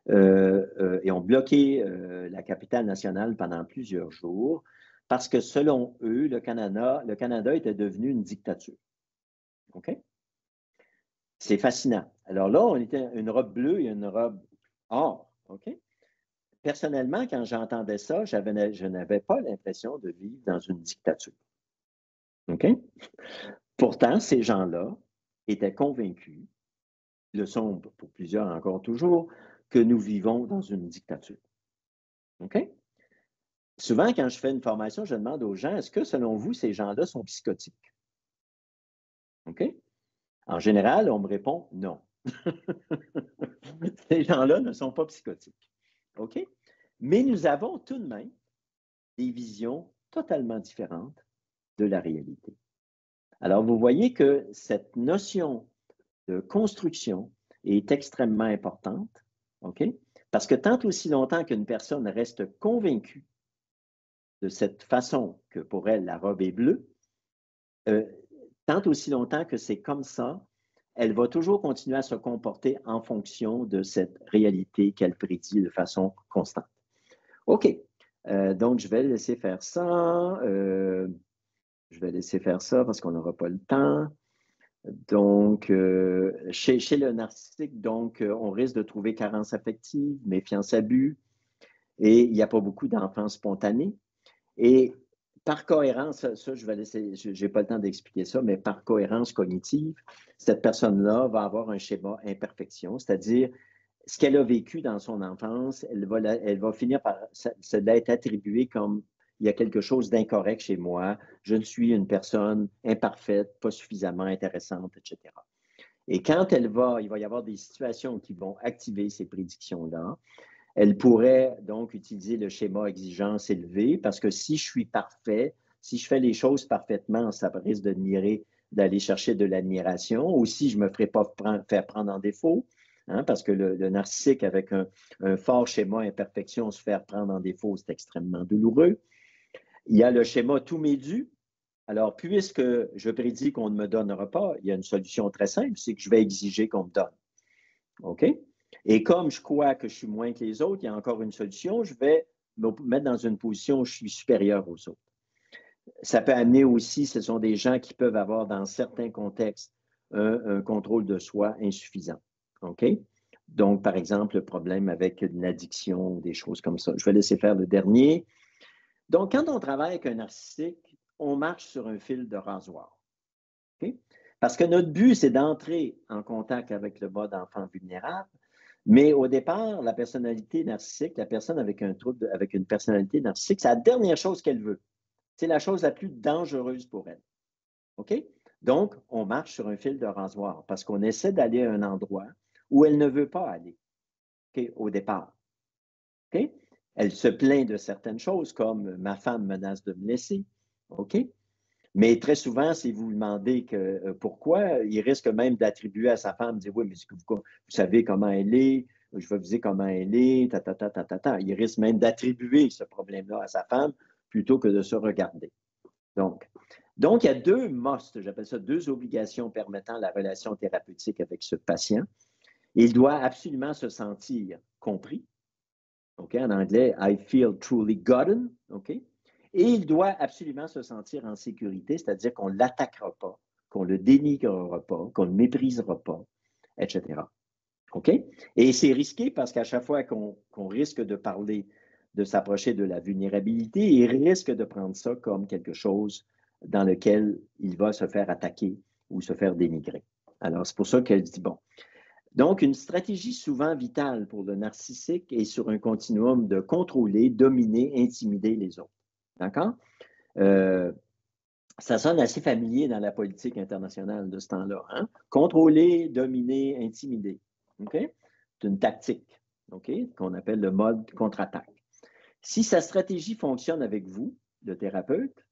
et ont bloqué la capitale nationale pendant plusieurs jours parce que selon eux, le Canada était devenu une dictature. OK? C'est fascinant. Alors là, on était une robe bleue et une robe or. OK? Personnellement, quand j'entendais ça, je n'avais pas l'impression de vivre dans une dictature. OK? Pourtant, ces gens-là étaient convaincus, le sont pour plusieurs encore toujours, que nous vivons dans une dictature. OK? Souvent, quand je fais une formation, je demande aux gens, est-ce que selon vous, ces gens-là sont psychotiques? OK? En général, on me répond non. Ces gens-là ne sont pas psychotiques. OK? Mais nous avons tout de même des visions totalement différentes de la réalité. Alors, vous voyez que cette notion de construction est extrêmement importante, OK? Parce que tant aussi longtemps qu'une personne reste convaincue de cette façon que pour elle, la robe est bleue, tant aussi longtemps que c'est comme ça, elle va toujours continuer à se comporter en fonction de cette réalité qu'elle prédit de façon constante. OK. Donc, je vais laisser faire ça. Je vais laisser faire ça parce qu'on n'aura pas le temps. Donc, chez le narcissique, donc, on risque de trouver carence affective, méfiance, abus, et il n'y a pas beaucoup d'enfants spontanés. Et par cohérence, ça je vais laisser, je n'ai pas le temps d'expliquer ça, mais par cohérence cognitive, cette personne-là va avoir un schéma imperfection, c'est-à-dire ce qu'elle a vécu dans son enfance, elle va finir par se l'être attribuée comme il y a quelque chose d'incorrect chez moi, je ne suis une personne imparfaite, pas suffisamment intéressante, etc. Et quand il va y avoir des situations qui vont activer ces prédictions-là, elle pourrait donc utiliser le schéma exigence élevée parce que si je suis parfait, si je fais les choses parfaitement, ça risque d'aller chercher de l'admiration. Aussi, je ne me ferai pas faire prendre en défaut, hein, parce que le narcissique avec un fort schéma imperfection, se faire prendre en défaut, c'est extrêmement douloureux. Il y a le schéma tout m'est dû. Alors, puisque je prédis qu'on ne me donnera pas, il y a une solution très simple, c'est que je vais exiger qu'on me donne. OK? Et comme je crois que je suis moins que les autres, il y a encore une solution, je vais me mettre dans une position où je suis supérieur aux autres. Ça peut amener aussi, ce sont des gens qui peuvent avoir dans certains contextes un contrôle de soi insuffisant. OK? Donc, par exemple, le problème avec une addiction ou des choses comme ça. Je vais laisser faire le dernier. Donc, quand on travaille avec un narcissique, on marche sur un fil de rasoir. Okay? Parce que notre but, c'est d'entrer en contact avec le mode enfant vulnérable, mais au départ, la personnalité narcissique, la personne avec un trouble, avec une personnalité narcissique, c'est la dernière chose qu'elle veut. C'est la chose la plus dangereuse pour elle. OK? Donc, on marche sur un fil de rasoir parce qu'on essaie d'aller à un endroit où elle ne veut pas aller, okay, au départ. Okay? Elle se plaint de certaines choses comme ma femme menace de me laisser. OK? Mais très souvent, si vous lui demandez pourquoi, il risque même d'attribuer à sa femme, dire oui, mais vous savez comment elle est, je vais vous dire comment elle est, ta, ta, ta, ta, ta, ta. Il risque même d'attribuer ce problème-là à sa femme plutôt que de se regarder. Donc il y a deux must, j'appelle ça deux obligations permettant la relation thérapeutique avec ce patient. Il doit absolument se sentir compris. OK? En anglais, I feel truly gotten. OK? Et il doit absolument se sentir en sécurité, c'est-à-dire qu'on ne l'attaquera pas, qu'on ne le dénigrera pas, qu'on ne le méprisera pas, etc. OK? Et c'est risqué parce qu'à chaque fois qu'on risque de parler, de s'approcher de la vulnérabilité, il risque de prendre ça comme quelque chose dans lequel il va se faire attaquer ou se faire dénigrer. Alors, c'est pour ça qu'elle dit, bon, donc, une stratégie souvent vitale pour le narcissique est sur un continuum de contrôler, dominer, intimider les autres. D'accord? Ça sonne assez familier dans la politique internationale de ce temps-là. Hein? Contrôler, dominer, intimider. Okay? C'est une tactique, okay? Qu'on appelle le mode contre-attaque. Si sa stratégie fonctionne avec vous, le thérapeute,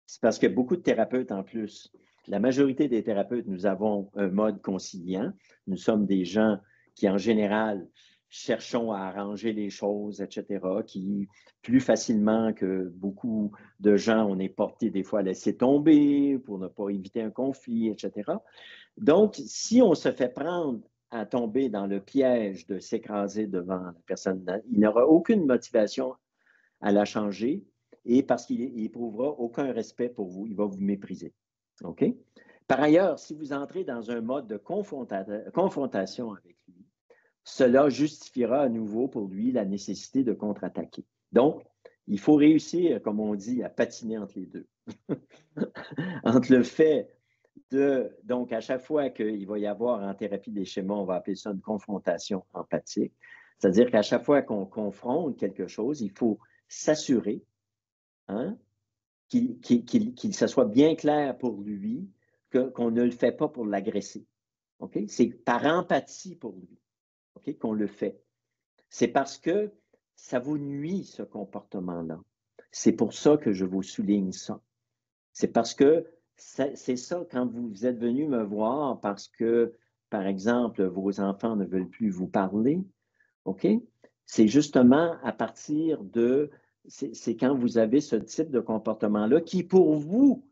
c'est parce qu'il y a beaucoup de thérapeutes en plus. La majorité des thérapeutes, nous avons un mode conciliant. Nous sommes des gens qui, en général, cherchons à arranger les choses, etc., qui, plus facilement que beaucoup de gens, on est porté des fois à laisser tomber pour ne pas éviter un conflit, etc. Donc, si on se fait prendre à tomber dans le piège de s'écraser devant la personne, il n'aura aucune motivation à la changer et parce qu'il n'éprouvera aucun respect pour vous, il va vous mépriser. OK? Par ailleurs, si vous entrez dans un mode de confrontation avec lui, cela justifiera à nouveau pour lui la nécessité de contre-attaquer. Donc, il faut réussir, comme on dit, à patiner entre les deux. Entre le fait donc, à chaque fois qu'il va y avoir en thérapie des schémas, on va appeler ça une confrontation empathique. C'est-à-dire qu'à chaque fois qu'on confronte quelque chose, il faut s'assurer hein, qu'il se soit bien clair pour lui qu'on ne le fait pas pour l'agresser. Okay? C'est par empathie pour lui okay, qu'on le fait. C'est parce que ça vous nuit, ce comportement-là. C'est pour ça que je vous souligne ça. C'est parce que c'est ça, quand vous êtes venu me voir parce que, par exemple, vos enfants ne veulent plus vous parler, OK? C'est justement à partir de, c'est quand vous avez ce type de comportement-là qui, pour vous,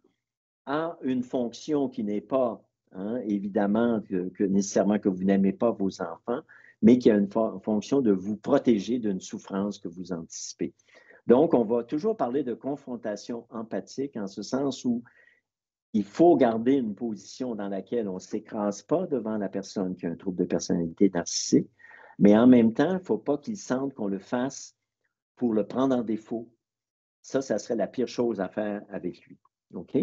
a une fonction qui n'est pas, hein, évidemment, que nécessairement que vous n'aimez pas vos enfants, mais qui a une fonction de vous protéger d'une souffrance que vous anticipez. Donc, on va toujours parler de confrontation empathique en ce sens où il faut garder une position dans laquelle on ne s'écrase pas devant la personne qui a un trouble de personnalité narcissique, mais en même temps, il ne faut pas qu'il sente qu'on le fasse pour le prendre en défaut. Ça serait la pire chose à faire avec lui. OK?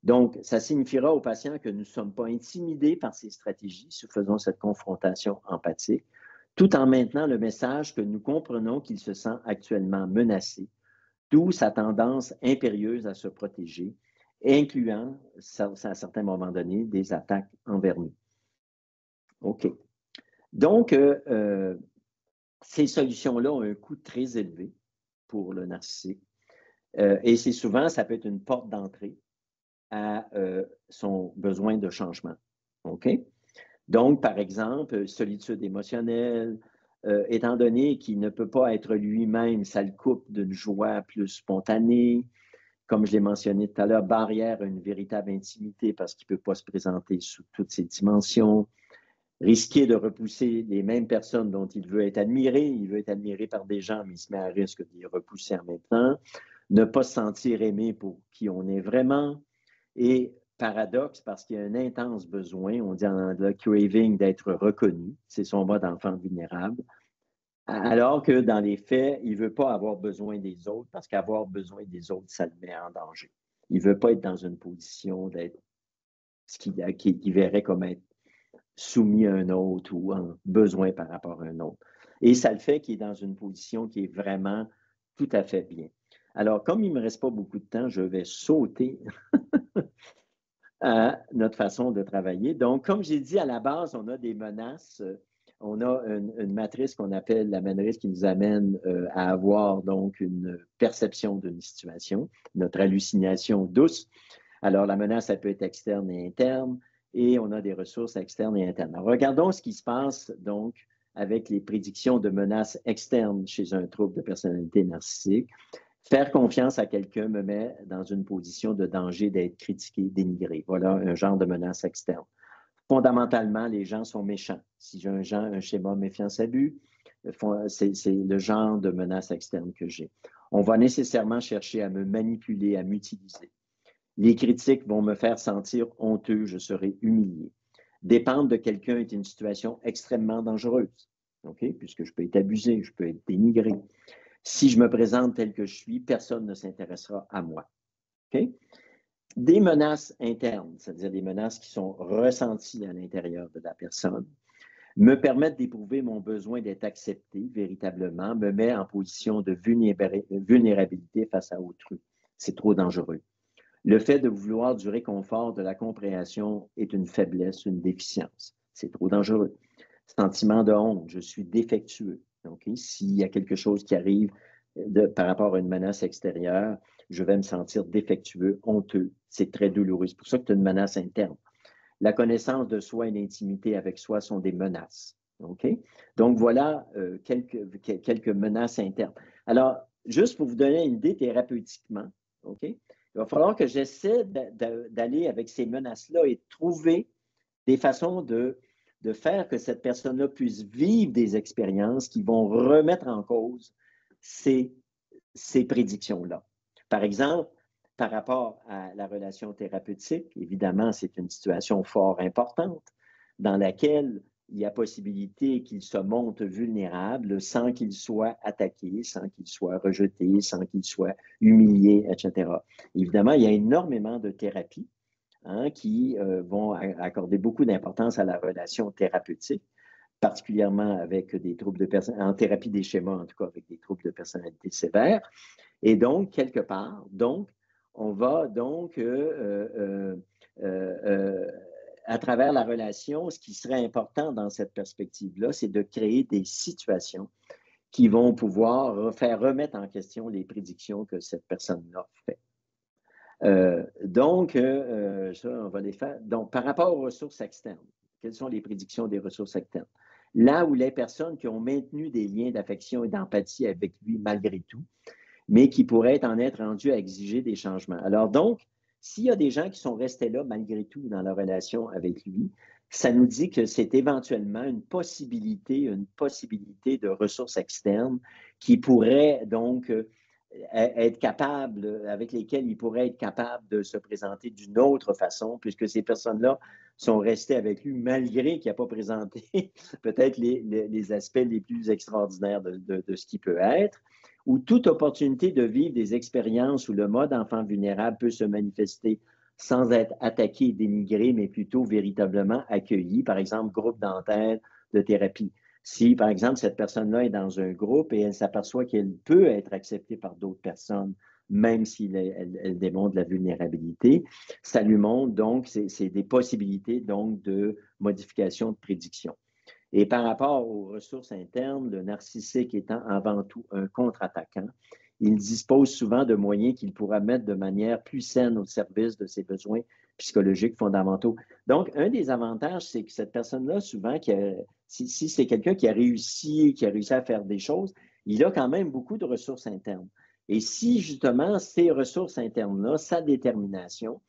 Donc, ça signifiera au patient que nous ne sommes pas intimidés par ces stratégies si nous faisons cette confrontation empathique, tout en maintenant le message que nous comprenons qu'il se sent actuellement menacé, d'où sa tendance impérieuse à se protéger, incluant, à certains moments donnés, des attaques envers nous. OK. Donc, ces solutions-là ont un coût très élevé pour le narcissique. Et c'est souvent, ça peut être une porte d'entrée à son besoin de changement. OK? Donc, par exemple, solitude émotionnelle, étant donné qu'il ne peut pas être lui-même, ça le coupe d'une joie plus spontanée. Comme je l'ai mentionné tout à l'heure, barrière à une véritable intimité parce qu'il ne peut pas se présenter sous toutes ses dimensions. Risquer de repousser les mêmes personnes dont il veut être admiré. Il veut être admiré par des gens, mais il se met à risque de les repousser en même temps. Ne pas se sentir aimé pour qui on est vraiment. Et paradoxe, parce qu'il y a un intense besoin, on dit en anglais craving, d'être reconnu. C'est son mode d'enfant vulnérable. Alors que dans les faits, il ne veut pas avoir besoin des autres parce qu'avoir besoin des autres, ça le met en danger. Il ne veut pas être dans une position d'être ce qu'il verrait comme être soumis à un autre ou en besoin par rapport à un autre. Et ça le fait qu'il est dans une position qui est vraiment tout à fait bien. Alors, comme il ne me reste pas beaucoup de temps, je vais sauter à notre façon de travailler. Donc, comme j'ai dit à la base, on a des menaces. On a une matrice qu'on appelle la matrice qui nous amène à avoir donc une perception d'une situation, notre hallucination douce. Alors, la menace, elle peut être externe et interne, et on a des ressources externes et internes. Alors, regardons ce qui se passe donc avec les prédictions de menaces externes chez un trouble de personnalité narcissique. Faire confiance à quelqu'un me met dans une position de danger d'être critiqué, dénigré. Voilà un genre de menace externe. Fondamentalement, les gens sont méchants. Si j'ai un schéma méfiance-abus, c'est le genre de menace externe que j'ai. On va nécessairement chercher à me manipuler, à m'utiliser. Les critiques vont me faire sentir honteux, je serai humilié. Dépendre de quelqu'un est une situation extrêmement dangereuse, okay? Puisque je peux être abusé, je peux être dénigré. Si je me présente tel que je suis, personne ne s'intéressera à moi. Okay? Des menaces internes, c'est-à-dire des menaces qui sont ressenties à l'intérieur de la personne, me permettent d'éprouver mon besoin d'être accepté véritablement, me met en position de vulnérabilité face à autrui. C'est trop dangereux. Le fait de vouloir du réconfort, de la compréhension est une faiblesse, une déficience. C'est trop dangereux. Sentiment de honte, je suis défectueux. Okay? S'il y a quelque chose qui arrive par rapport à une menace extérieure, je vais me sentir défectueux, honteux. C'est très douloureux. C'est pour ça que tu as une menace interne. La connaissance de soi et l'intimité avec soi sont des menaces. Okay? Donc, voilà quelques menaces internes. Alors, juste pour vous donner une idée thérapeutiquement, okay? Il va falloir que j'essaie d'aller avec ces menaces-là et de trouver des façons de faire que cette personne-là puisse vivre des expériences qui vont remettre en cause ces prédictions-là. Par exemple, par rapport à la relation thérapeutique, évidemment, c'est une situation fort importante dans laquelle il y a possibilité qu'il se montre vulnérable sans qu'il soit attaqué, sans qu'il soit rejeté, sans qu'il soit humilié, etc. Évidemment, il y a énormément de thérapies qui vont accorder beaucoup d'importance à la relation thérapeutique particulièrement avec des troubles de personnalité, en thérapie des schémas, en tout cas, avec des troubles de personnalité sévères. Et donc, quelque part, on va donc, à travers la relation, ce qui serait important dans cette perspective-là, c'est de créer des situations qui vont pouvoir faire remettre en question les prédictions que cette personne-là fait. Ça, on va les faire. Donc, par rapport aux ressources externes, quelles sont les prédictions des ressources externes? Là où les personnes qui ont maintenu des liens d'affection et d'empathie avec lui malgré tout, mais qui pourraient en être rendus à exiger des changements. Alors donc, s'il y a des gens qui sont restés là malgré tout dans leur relation avec lui, ça nous dit que c'est éventuellement une possibilité de ressources externes qui pourraient donc être capables, avec lesquelles il pourrait être capable de se présenter d'une autre façon, puisque ces personnes-là sont restées avec lui malgré qu'il n'a pas présenté peut-être les aspects les plus extraordinaires de ce qui peut être, ou toute opportunité de vivre des expériences où le mode enfant vulnérable peut se manifester sans être attaqué et dénigré, mais plutôt véritablement accueilli, par exemple, groupe d'entraide de thérapie. Si, par exemple, cette personne-là est dans un groupe et elle s'aperçoit qu'elle peut être acceptée par d'autres personnes, même si elle démontre la vulnérabilité, ça lui montre donc, c'est des possibilités donc de modification de prédiction. Et par rapport aux ressources internes, le narcissique étant avant tout un contre-attaquant, il dispose souvent de moyens qu'il pourra mettre de manière plus saine au service de ses besoins psychologiques fondamentaux. Donc, un des avantages, c'est que cette personne-là, souvent, si c'est quelqu'un qui a réussi à faire des choses, il a quand même beaucoup de ressources internes. Et si justement ces ressources internes-là, sa détermination,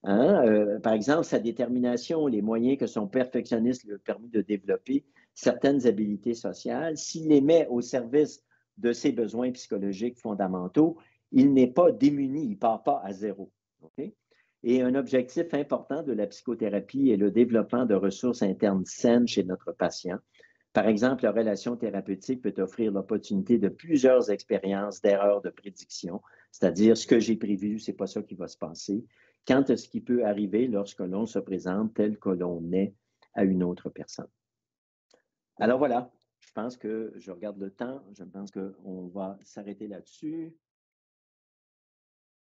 par exemple, sa détermination, les moyens que son perfectionniste lui a permis de développer, certaines habiletés sociales, s'il les met au service de ses besoins psychologiques fondamentaux, il n'est pas démuni, il ne part pas à zéro. Okay? Et un objectif important de la psychothérapie est le développement de ressources internes saines chez notre patient. Par exemple, la relation thérapeutique peut offrir l'opportunité de plusieurs expériences d'erreurs de prédiction, c'est-à-dire ce que j'ai prévu, ce n'est pas ça qui va se passer. Quant à ce qui peut arriver lorsque l'on se présente tel que l'on est à une autre personne. Alors voilà, je pense que je regarde le temps, je pense qu'on va s'arrêter là-dessus.